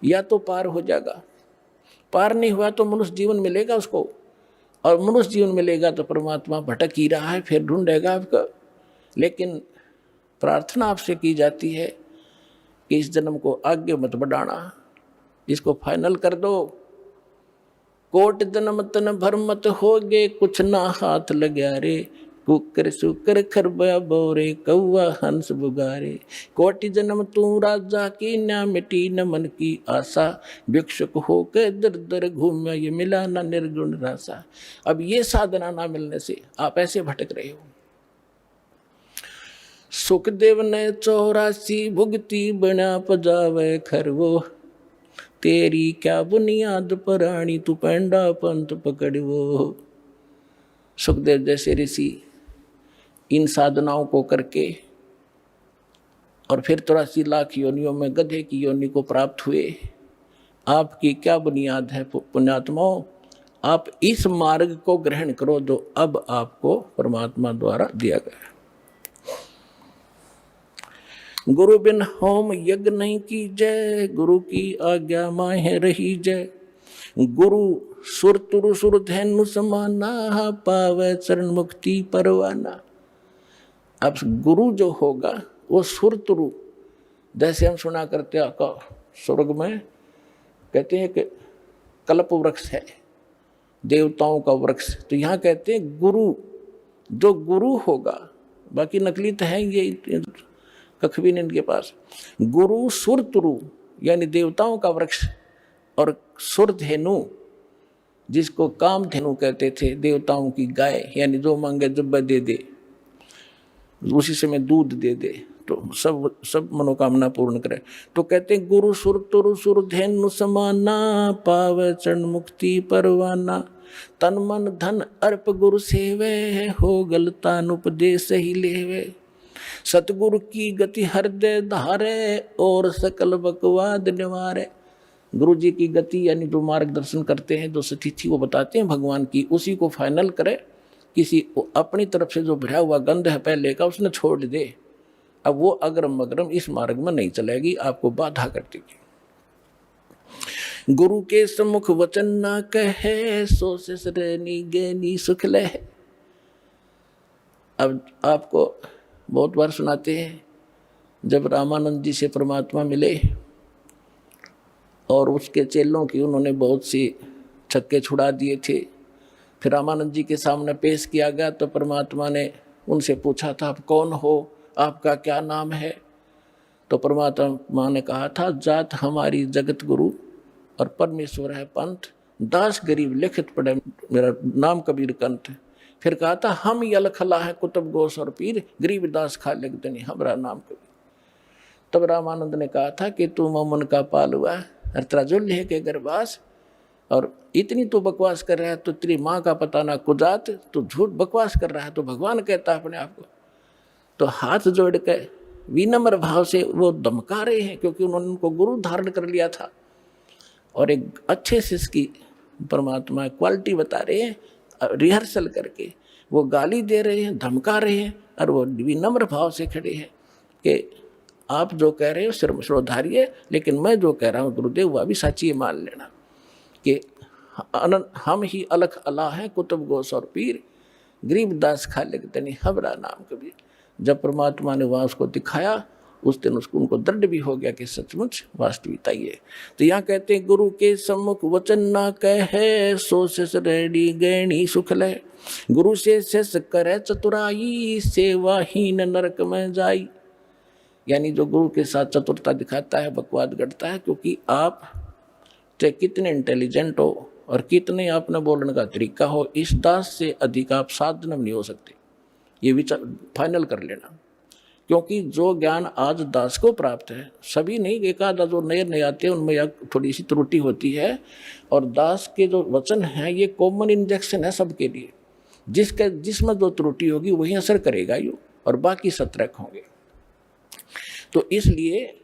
या तो पार हो जाएगा। पार नहीं हुआ तो मनुष्य जीवन मिलेगा उसको, और मनुष्य जीवन मिलेगा तो परमात्मा भटक ही रहा है, फिर ढूंढेगा आपका। लेकिन प्रार्थना आपसे की जाती है कि इस जन्म को आगे मत बढ़ाना, इसको फाइनल कर दो। कोट जन्म तन भर मत होगे, कुछ ना हाथ लग्या रे, कुकर सुकर खरबा बोरे, कौआ हंस बुगारे। कोटि जन्म तू राजा की, ना मिटी न मन की आशा, भिक्षुक होकर दर दर घूमा, ये मिला ना निर्गुण रासा। अब ये साधना ना मिलने से आप ऐसे भटक रहे हो। सुखदेव ने 84 भुगती, बना पजावे खरवो, तेरी क्या बुनियाद पराणी, तू पेंडा पंथ पकड़वो। सुखदेव जैसे ऋषि इन साधनाओं को करके और फिर 83 लाख योनियों में गधे की योनि को प्राप्त हुए। आपकी क्या बुनियाद है पुण्यात्माओं, आप इस मार्ग को ग्रहण करो जो अब आपको परमात्मा द्वारा दिया गया। गुरु बिन होम यज्ञ नहीं की जय, गुरु की आज्ञा माहे रही जय। गुरु सुर तुरु सुर धैनु समाना, पावे चरण मुक्ति परवाना। अब गुरु जो होगा वो सुर तुरु, जैसे हम सुना करते हैं स्वर्ग में कहते हैं कि कल्प वृक्ष है, देवताओं का वृक्ष, तो यहाँ कहते हैं गुरु, जो गुरु होगा, बाकी नकली तो है ये कख भी नहीं इनके पास। गुरु सुर तुरु यानी देवताओं का वृक्ष, और सुर धेनु जिसको काम धेनु कहते थे, देवताओं की गाय, यानी जो मांगे जब दे दे, उसी समय दूध दे दे तो सब मनोकामना पूर्ण करे। तो कहते हैं गुरु सुर तुरु सुर धेनु समाना, पावे चरण मुक्ति परवाना। तन मन धन अर्प गुरु सेवे, हो गलतान उपदेश ही लेवे। सतगुरु की गति हृदय धारे, और सकल बकवाद निवारे। गुरु जी की गति यानी जो मार्गदर्शन करते हैं, जो स्थिति को बताते हैं भगवान की, उसी को फाइनल करे। किसी अपनी तरफ से जो भरा हुआ गंध है पहले का, उसने छोड़ दे। अब वो अग्रम अग्रम इस मार्ग में नहीं चलेगी, आपको बाधा कर देगी। गुरु के सम्मुख वचन ना कहे, सो से श्रेणी गैनी सुख लह। अब आपको बहुत बार सुनाते हैं, जब रामानंद जी से परमात्मा मिले और उसके चेलों की उन्होंने बहुत सी छक्के छुड़ा दिए थे, फिर रामानंद जी के सामने पेश किया गया तो परमात्मा ने उनसे पूछा था, आप कौन हो, आपका क्या नाम है। तो परमात्मा ने कहा था, जात हमारी जगत गुरु और परमेश्वर है पंथ, दास गरीब लिखित पढ़े मेरा नाम कबीर कंठ। फिर कहा था, हम यलखला है कुतुब गोस और पीर, गरीब दास खा लिखते हमारा नाम कबीर। तब रामानंद ने कहा था कि तू मोमन का पाल हुआ और तेरा जुल्हे के गर्भास, और इतनी तो बकवास कर रहा है, तो तेरी माँ का पता ना कुजात, तो झूठ बकवास कर रहा है। तो भगवान कहता है अपने आप को। तो हाथ जोड़ के विनम्र भाव से वो धमका रहे हैं, क्योंकि उन्होंने उनको गुरु धारण कर लिया था और एक अच्छे से इसकी परमात्मा क्वालिटी बता रहे हैं, रिहर्सल करके वो गाली दे रहे हैं, धमका रहे हैं, और वो विनम्र भाव से खड़े हैं कि आप जो कह रहे हो श्रोधारिये, लेकिन मैं जो कह रहा हूँ गुरुदेव वह भी सच्ची मान लेना कि हम ही अलख अला हैं कुतुब गोस और पीर, गरीब दास खालिक तनी हमारा नाम कबीर। जब परमात्मा ने वहाँ उसको दिखाया, उस दिन उसको उनको दृढ़ भी हो गया कि सचमुच वास्तविकता ही है। तो यहाँ कहते हैं गुरु के सम्मुख वचन ना कहे, सो शेष रेडी गैणी सुख ले। गुरु से शेष करे चतुराई, सेवाहीन नरक में जाई। यानी जो गुरु के साथ चतुरता दिखाता है, बकवाद गढ़ता है, क्योंकि आप चाहे कितने इंटेलिजेंट हो और कितने आपने बोलने का तरीका हो, इस दास से अधिक आप साधन नहीं हो सकते। ये विचार फाइनल कर लेना, क्योंकि जो ज्ञान आज दास को प्राप्त है, सभी नहीं, एक आधा जो नए नए आते हैं उनमें यह थोड़ी सी त्रुटि होती है। और दास के जो वचन है ये कॉमन इंजेक्शन है सबके लिए, जिसमें जो त्रुटि होगी वही असर करेगा यो, और बाकी सतर्क होंगे। तो इसलिए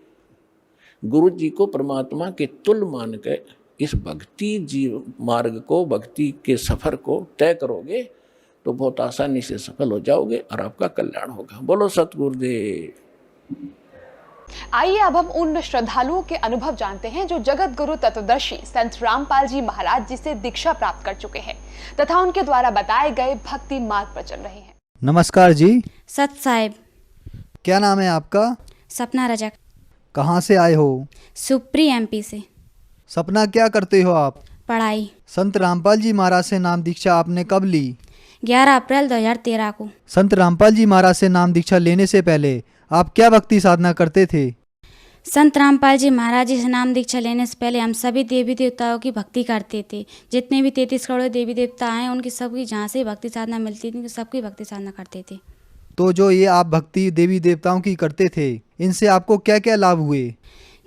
गुरु जी को परमात्मा के तुल्य मान के इस भक्ति जीव मार्ग को, भक्ति के सफर को तय करोगे तो बहुत आसानी से सफल हो जाओगे और आपका कल्याण होगा। बोलो सतगुरुदेव। आइए अब हम उन श्रद्धालुओं के अनुभव जानते हैं जो जगत गुरु तत्वदर्शी संत रामपाल जी महाराज जी से दीक्षा प्राप्त कर चुके हैं तथा उनके द्वारा बताए गए भक्ति मार्ग पर चल रहे हैं। नमस्कार जी। सत साहिब। क्या नाम है आपका? सपना रजक। कहाँ से आए हो? सुप्री एमपी से। सपना, क्या करते हो आप? पढ़ाई। संत रामपाल जी महाराज से नाम दीक्षा आपने कब ली? 11 अप्रैल 2013 को। संत रामपाल जी महाराज से नाम दीक्षा लेने से पहले आप क्या भक्ति साधना करते थे? संत रामपाल जी महाराज जी से नाम दीक्षा लेने से पहले हम सभी देवी देवताओं की भक्ति करते थे। जितने भी 33 करोड़ देवी देवता हैं उनकी सबकी जहाँ से भक्ति साधना मिलती थी सबकी भक्ति साधना करते थे। तो जो ये आप भक्ति देवी देवताओं की करते थे, इनसे आपको क्या क्या लाभ हुए?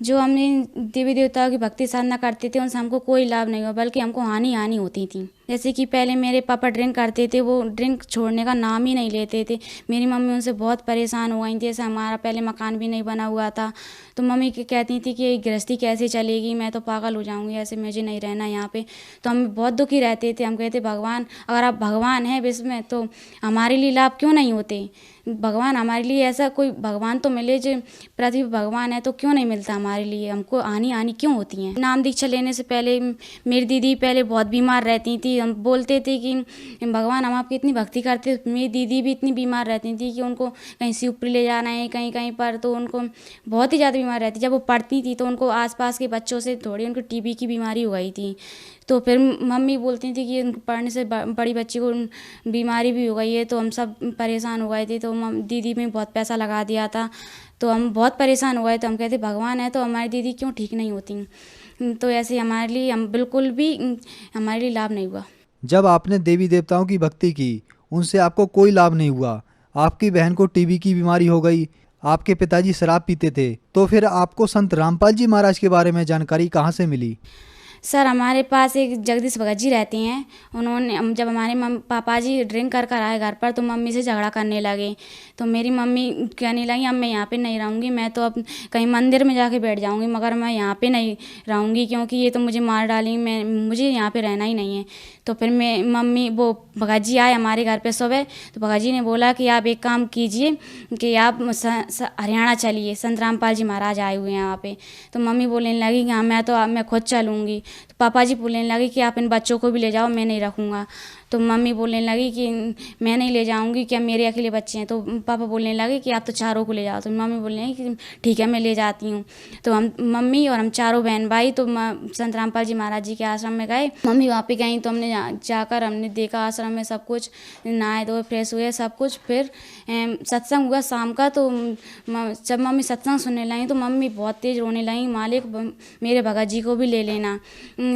जो हमने देवी देवताओं की भक्ति साधना करते थे उनसे हमको कोई लाभ नहीं हुआ, बल्कि हमको हानि होती थी। जैसे कि पहले मेरे पापा ड्रिंक करते थे, वो ड्रिंक छोड़ने का नाम ही नहीं लेते थे। मेरी मम्मी उनसे बहुत परेशान हो गई थी। जैसे हमारा पहले मकान भी नहीं बना हुआ था तो मम्मी कहती थी कि गृहस्थी कैसे चलेगी, मैं तो पागल हो जाऊंगी, ऐसे मुझे नहीं रहना यहाँ पे। तो हम बहुत दुखी रहते थे। हम कहते भगवान, अगर आप भगवान हैं विश्व में तो हमारे लिए लाभ क्यों नहीं होते? भगवान हमारे लिए ऐसा कोई भगवान तो मिले, जो पृथ्वी भगवान है तो क्यों नहीं मिलता हमारे लिए? हमको हानि क्यों होती है? नाम दीक्षा लेने से पहले मेरी दीदी पहले बहुत बीमार रहती थी। हम बोलते थे कि भगवान हम आपकी इतनी भक्ति करते, मेरी दीदी भी इतनी बीमार रहती थी कि उनको कहीं शिवपुरी ले जाना है कहीं कहीं पर, तो उनको बहुत ही ज़्यादा बीमार रहती। जब वो पढ़ती थी तो उनको आसपास के बच्चों से थोड़ी उनको टीबी की बीमारी हो गई थी। तो फिर मम्मी बोलती थी कि पढ़ने से बड़ी बच्ची को बीमारी भी हो गई है, तो हम सब परेशान हो गए थे। तो दीदी में बहुत पैसा लगा दिया था, तो हम बहुत परेशान हो गए। तो हम कहते भगवान है तो हमारी दीदी क्यों ठीक नहीं होती? तो ऐसे हमारे लिए हम बिल्कुल भी हमारे लिए लाभ नहीं हुआ। जब आपने देवी देवताओं की भक्ति की, उनसे आपको कोई लाभ नहीं हुआ, आपकी बहन को टीबी की बीमारी हो गई, आपके पिताजी शराब पीते थे, तो फिर आपको संत रामपाल जी महाराज के बारे में जानकारी कहाँ से मिली? सर, हमारे पास एक जगदीश भगत जी रहते हैं। उन्होंने जब हमारे पापा जी ड्रिंक कर आए घर पर तो मम्मी से झगड़ा करने लगे। तो मेरी मम्मी कहने लगी अब मैं यहाँ पे नहीं रहूँगी, मैं तो अब कहीं मंदिर में जाके बैठ जाऊँगी, मगर मैं यहाँ पे नहीं रहूँगी क्योंकि ये तो मुझे मार डालेंगे, मुझे यहाँ पे रहना ही नहीं है। तो फिर वो भगत जी आए हमारे घर पे सुबह। तो भगत जी ने बोला कि आप एक काम कीजिए कि आप हरियाणा चलिए, संत रामपाल जी महाराज आए हुए हैं यहाँ पे। तो मम्मी बोलने लगी कि हाँ मैं खुद चलूँगी। तो पापा जी बोलने लगे कि आप इन बच्चों को भी ले जाओ, मैं नहीं रखूँगा। तो मम्मी बोलने लगी कि मैं नहीं ले जाऊँगी, क्या मेरे अकेले बच्चे हैं? तो पापा बोलने लगे कि आप तो चारों को ले जाओ। तो मम्मी बोलने लगी कि ठीक है मैं ले जाती हूँ। तो मम्मी और हम चारों बहन भाई तो संत रामपाल जी महाराज जी के आश्रम में गए। मम्मी वहाँ पे गई तो हमने जाकर हमने देखा आश्रम में सब कुछ, नहाए धोए फ्रेश हुए सब कुछ। फिर सत्संग हुआ शाम का। तो जब मम्मी सत्संग सुनने लगी तो मम्मी बहुत तेज़ रोने लगी, मालिक मेरे भगत जी को भी ले लेना।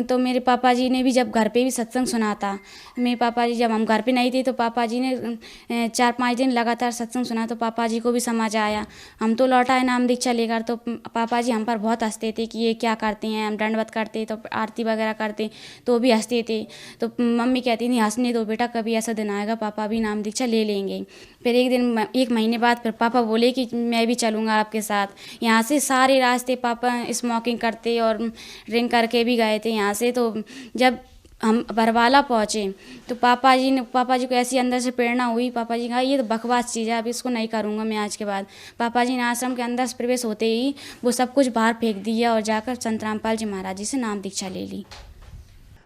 तो मेरे पापा जी ने भी जब घर पे भी सत्संग सुना था, मेरे पापा जी जब हम घर पे नहीं थे तो पापा जी ने 4-5 दिन लगातार सत्संग सुना, तो पापा जी को भी समझ आया। हम तो लौट आए नाम दीक्षा लेकर, तो पापा जी हम पर बहुत हंसते थे कि ये क्या करते हैं। हम दंडवत करते तो आरती वगैरह करते तो भी हंसते थे। तो मम्मी कहती थी हंसने दो बेटा, कभी ऐसा दिन आएगा पापा भी नाम दीक्षा ले लेंगे। फिर एक महीने बाद फिर पापा बोले कि मैं भी चलूँगा आपके साथ। यहाँ से सारे रास्ते पापा स्मोकिंग करते और ड्रिंक करके भी गए थे यहाँ से। तो जब हम बरवाला पहुँचे तो पापा जी को ऐसी अंदर से प्रेरणा हुई। पापा जी कहा ये तो बकवास चीज़ है, अब इसको नहीं करूँगा मैं आज के बाद। पापा जी ने आश्रम के अंदर प्रवेश होते ही वो सब कुछ बाहर फेंक दिया और जाकर संत रामपाल जी महाराज जी से नाम दीक्षा ले ली।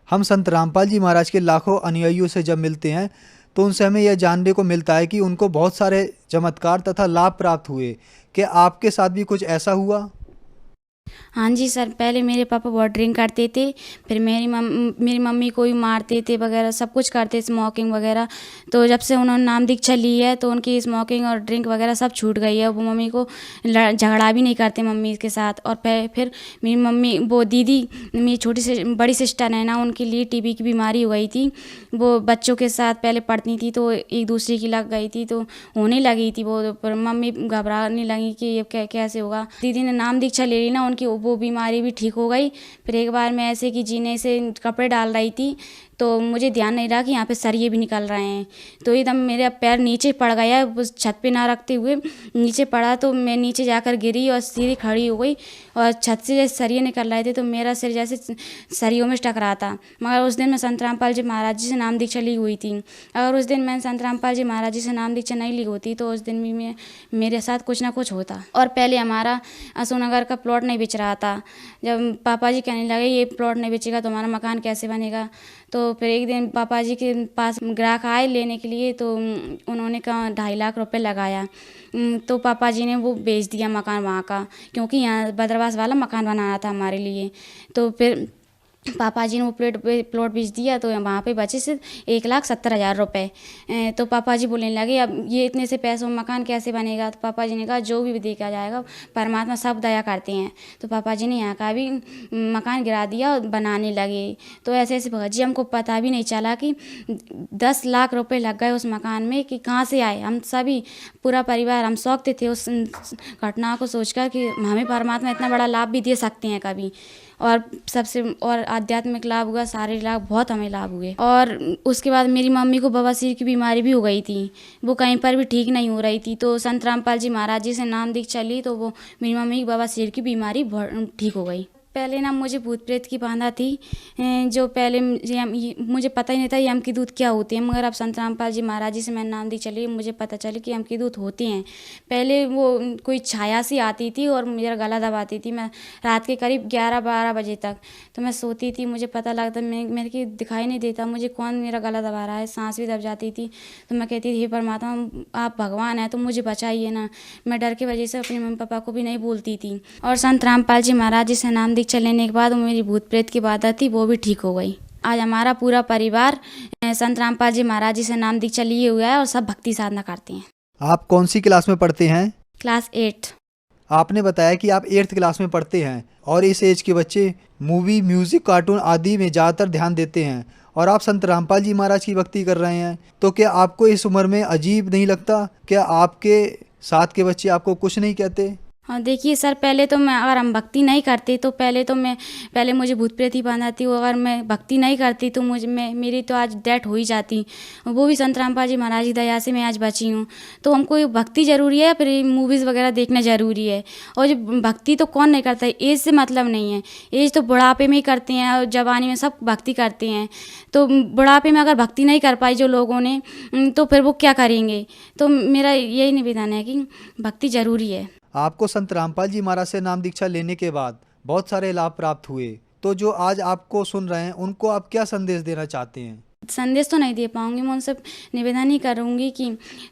हम संत रामपाल जी महाराज के लाखों अनुयायियों से जब मिलते हैं तो उनसे हमें यह जानने को मिलता है कि उनको बहुत सारे चमत्कार तथा लाभ प्राप्त हुए। क्या आपके साथ भी कुछ ऐसा हुआ? हाँ जी सर, पहले मेरे पापा बहुत ड्रिंक करते थे, फिर मेरी मम्मी को भी मारते थे वगैरह, सब कुछ करते, स्मोकिंग वगैरह। तो जब से उन्होंने नाम दीक्षा ली है तो उनकी स्मोकिंग और ड्रिंक वगैरह सब छूट गई है। वो मम्मी को झगड़ा भी नहीं करते मम्मी के साथ। और फिर मेरी मम्मी, वो दीदी, मेरी बड़ी सिस्टर है ना, उनके लिए टीबी की बीमारी हो गई थी। वो बच्चों के साथ पहले पढ़ती थी तो एक दूसरे की लग गई थी, तो होने लगी थी वो, पर मम्मी घबराने लगी कि ये कैसे होगा। दीदी ने नाम दीक्षा ले ली ना, उनकी वो बीमारी भी ठीक हो गई। फिर एक बार मैं ऐसे कि जीने से कपड़े डाल रही थी तो मुझे ध्यान नहीं रहा कि यहाँ पे सरिये भी निकल रहे हैं, तो एकदम मेरा पैर नीचे पड़ गया, उस छत पे ना रखते हुए नीचे पड़ा, तो मैं नीचे जाकर गिरी और सीधी खड़ी हो गई। और छत से जैसे सरिये निकल रहे थे तो मेरा सिर जैसे सरियों में टकरा था। मगर उस दिन मैं संत रामपाल जी महाराज जी से नाम दीक्षा ली हुई थी। अगर उस दिन मैंने संत रामपाल जी महाराज जी से नाम दीक्षा नहीं ली होती तो उस दिन भी मेरे साथ कुछ ना कुछ होता। और पहले हमारा अशोकनगर का प्लॉट नहीं बिच रहा था। जब पापा जी कहने लगे ये प्लॉट नहीं बेचेगा तो हमारा मकान कैसे बनेगा, तो फिर एक दिन पापा जी के पास ग्राहक आए लेने के लिए, तो उन्होंने कहा 2.5 लाख रुपए लगाया। तो पापा जी ने वो बेच दिया मकान वहाँ का, क्योंकि यहाँ बदरवास वाला मकान बनाना था हमारे लिए। तो फिर पापा जी ने वो प्लॉट बेच दिया, तो वहाँ पे बचे सिर्फ 1,70,000 रुपये। तो पापा जी बोलने लगे अब ये इतने से पैसों में मकान कैसे बनेगा। तो पापा जी ने कहा जो भी देखा जाएगा, परमात्मा सब दया करते हैं। तो पापा जी ने यहाँ का भी मकान गिरा दिया और बनाने लगे। तो ऐसे ऐसे भगत जी हमको पता भी नहीं चला कि 10 लाख रुपए लग गए उस मकान में, कि कहाँ से आए। हम सभी पूरा परिवार हम शौकते थे उस घटना को सोचकर कि हमें परमात्मा इतना बड़ा लाभ भी दे सकते हैं कभी। और सबसे और आध्यात्मिक लाभ हुआ, शारीरिक लाभ बहुत हमें लाभ हुए। और उसके बाद मेरी मम्मी को बवासीर की बीमारी भी हो गई थी, वो कहीं पर भी ठीक नहीं हो रही थी। तो संत रामपाल जी महाराज जी से नाम दीक्षा ली तो वो मेरी मम्मी की बवासीर की बीमारी ठीक हो गई। पहले ना मुझे भूत प्रेत की बाधा थी, जो पहले मुझे पता ही नहीं था यम की दूत क्या होती है। मगर अब संत रामपाल जी महाराज जी से मैं नाम दी चली, मुझे पता चली कि यम की दूत होती हैं। पहले वो कोई छाया सी आती थी और मेरा गला दबाती थी। मैं रात के करीब 11-12 बजे तक तो मैं सोती थी, मुझे पता लगता मेरे की दिखाई नहीं देता मुझे कौन मेरा गला दबा रहा है, सांस भी दब जाती थी। तो मैं कहती थी हे परमात्मा आप भगवान हैं तो मुझे बचाइए ना। मैं डर की वजह से अपने मम्मी पापा को भी नहीं बोलती थी। और संत रामपाल जी महाराज जी से नाम दीक्षा लेने के बाद मेरी भूत प्रेत की बाधा थी वो भी ठीक हो गई। आज हमारा पूरा परिवार संत रामपाल जी महाराज जी से नाम दीक्षा लिए हुआ है और सब भक्ति साधना करते हैं। आप कौन सी क्लास में पढ़ते हैं? क्लास 8। आपने बताया कि आप 8th क्लास में पढ़ते हैं और इस एज के बच्चे मूवी, म्यूजिक, कार्टून आदि में ज़्यादातर ध्यान देते हैं और आप संत रामपाल जी महाराज की भक्ति कर रहे हैं, तो क्या आपको इस उम्र में अजीब नहीं लगता? क्या आपके साथ के बच्चे आपको कुछ नहीं कहते? हाँ देखिए सर, पहले तो मैं अगर हम भक्ति नहीं करते तो पहले मुझे भूत प्रेत ही बांधा थी। अगर मैं भक्ति नहीं करती तो मेरी तो आज डेथ हो ही जाती। वो भी संत रामपाल जी महाराज की दया से मैं आज बची हूँ। तो हमको भक्ति ज़रूरी है, फिर मूवीज़ वगैरह देखना ज़रूरी है। और जो भक्ति तो कौन नहीं करता है, एज से मतलब नहीं है। एज तो बुढ़ापे में ही करते हैं और जवानी में सब भक्ति करते हैं। तो बुढ़ापे में अगर भक्ति नहीं कर पाई जो लोगों ने तो फिर वो क्या करेंगे। तो मेरा यही निवेदन है कि भक्ति ज़रूरी है। आपको संत रामपाल जी महाराज से नाम दीक्षा लेने के बाद बहुत सारे लाभ प्राप्त हुए, तो जो आज आपको सुन रहे हैं उनको आप क्या संदेश देना चाहते हैं? संदेश तो नहीं दे पाऊंगी, मैं उनसे निवेदन ही करूंगी कि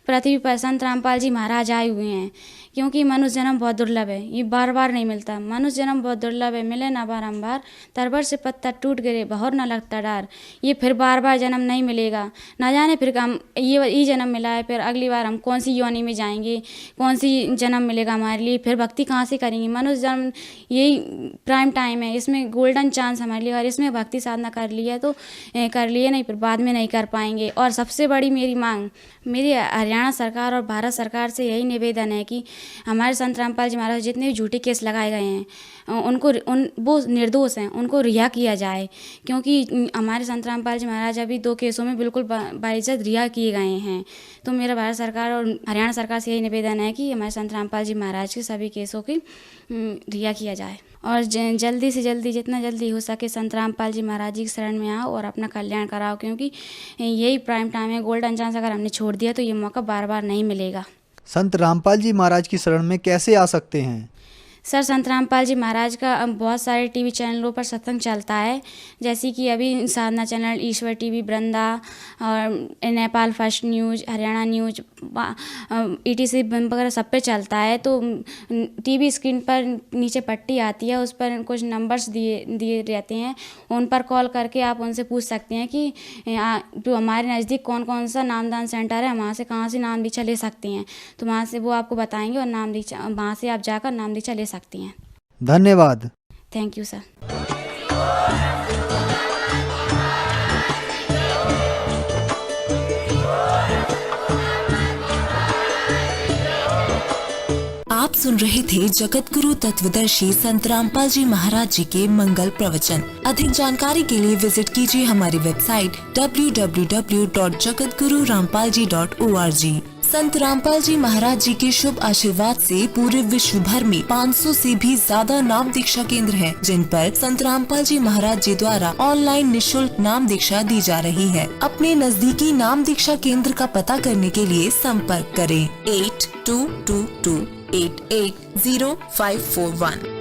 पृथ्वी पर संत रामपाल जी महाराज आए हुए हैं, क्योंकि मनुष्य जन्म बहुत दुर्लभ है, ये बार बार नहीं मिलता। मनुष्य जन्म बहुत दुर्लभ है, मिले ना बारंबार, तरबर से पत्ता टूट गिरे बहुर न लगता डार। ये फिर बार बार जन्म नहीं मिलेगा, ना जाने फिर हम ये जन्म मिला है, फिर अगली बार हम कौन सी योनि में जाएंगे, कौन सी जन्म मिलेगा हमारे लिए, फिर भक्ति कहाँ से करेंगे। मनुष्य जन्म यही प्राइम टाइम है, इसमें गोल्डन चांस हमारे लिए, और इसमें भक्ति साधना कर लिया तो कर लिए, नहीं फिर बाद में नहीं कर पाएंगे। और सबसे बड़ी मेरी मांग मेरी हरियाणा सरकार और भारत सरकार से यही निवेदन है कि हमारे संत रामपाल जी महाराज जितने भी झूठे केस लगाए गए हैं वो निर्दोष हैं, उनको रिहा किया जाए। क्योंकि हमारे संत रामपाल जी महाराज अभी 2 केसों में बिल्कुल बाइज्जत रिहा किए गए हैं। तो मेरा भारत सरकार और हरियाणा सरकार से यही निवेदन है कि हमारे संत रामपाल जी महाराज के सभी केसों की रिहा किया जाए और जल्दी से जल्दी जितना जल्दी हो सके संत रामपाल जी महाराज जी की शरण में आओ और अपना कल्याण कराओ। क्योंकि यही प्राइम टाइम है, गोल्डन चांस अगर हमने छोड़ दिया तो ये मौका बार बार नहीं मिलेगा। संत रामपाल जी महाराज की शरण में कैसे आ सकते हैं? सर संत रामपाल जी महाराज का बहुत सारे टीवी चैनलों पर सत्संग चलता है, जैसे कि अभी साधना चैनल, ईश्वर टीवी, वृंदा और Nepal first news, Haryana news, ETC वगैरह सब पे चलता है। तो टीवी स्क्रीन पर नीचे पट्टी आती है, उस पर कुछ नंबर्स दिए रहते हैं, उन पर कॉल करके आप उनसे पूछ सकते हैं कि जो हमारे नज़दीक कौन कौन सा नामदान सेंटर है, वहाँ से कहाँ से नाम दीक्षा ले सकते हैं। तो वहाँ से वो आपको बताएंगे और नाम दीक्षा वहाँ से आप जाकर नाम दीक्षा ले सकती हैं। धन्यवाद। Thank you sir. आप सुन रहे थे जगत गुरु तत्वदर्शी संत रामपाल जी महाराज जी के मंगल प्रवचन। अधिक जानकारी के लिए विजिट कीजिए हमारी वेबसाइट www.jagatgururampalji.org। संत रामपाल जी महाराज जी के शुभ आशीर्वाद से पूरे विश्व भर में 500 से भी ज्यादा नाम दीक्षा केंद्र हैं, जिन पर संत रामपाल जी महाराज जी द्वारा ऑनलाइन निशुल्क नाम दीक्षा दी जा रही है। अपने नजदीकी नाम दीक्षा केंद्र का पता करने के लिए संपर्क करें 8222880541।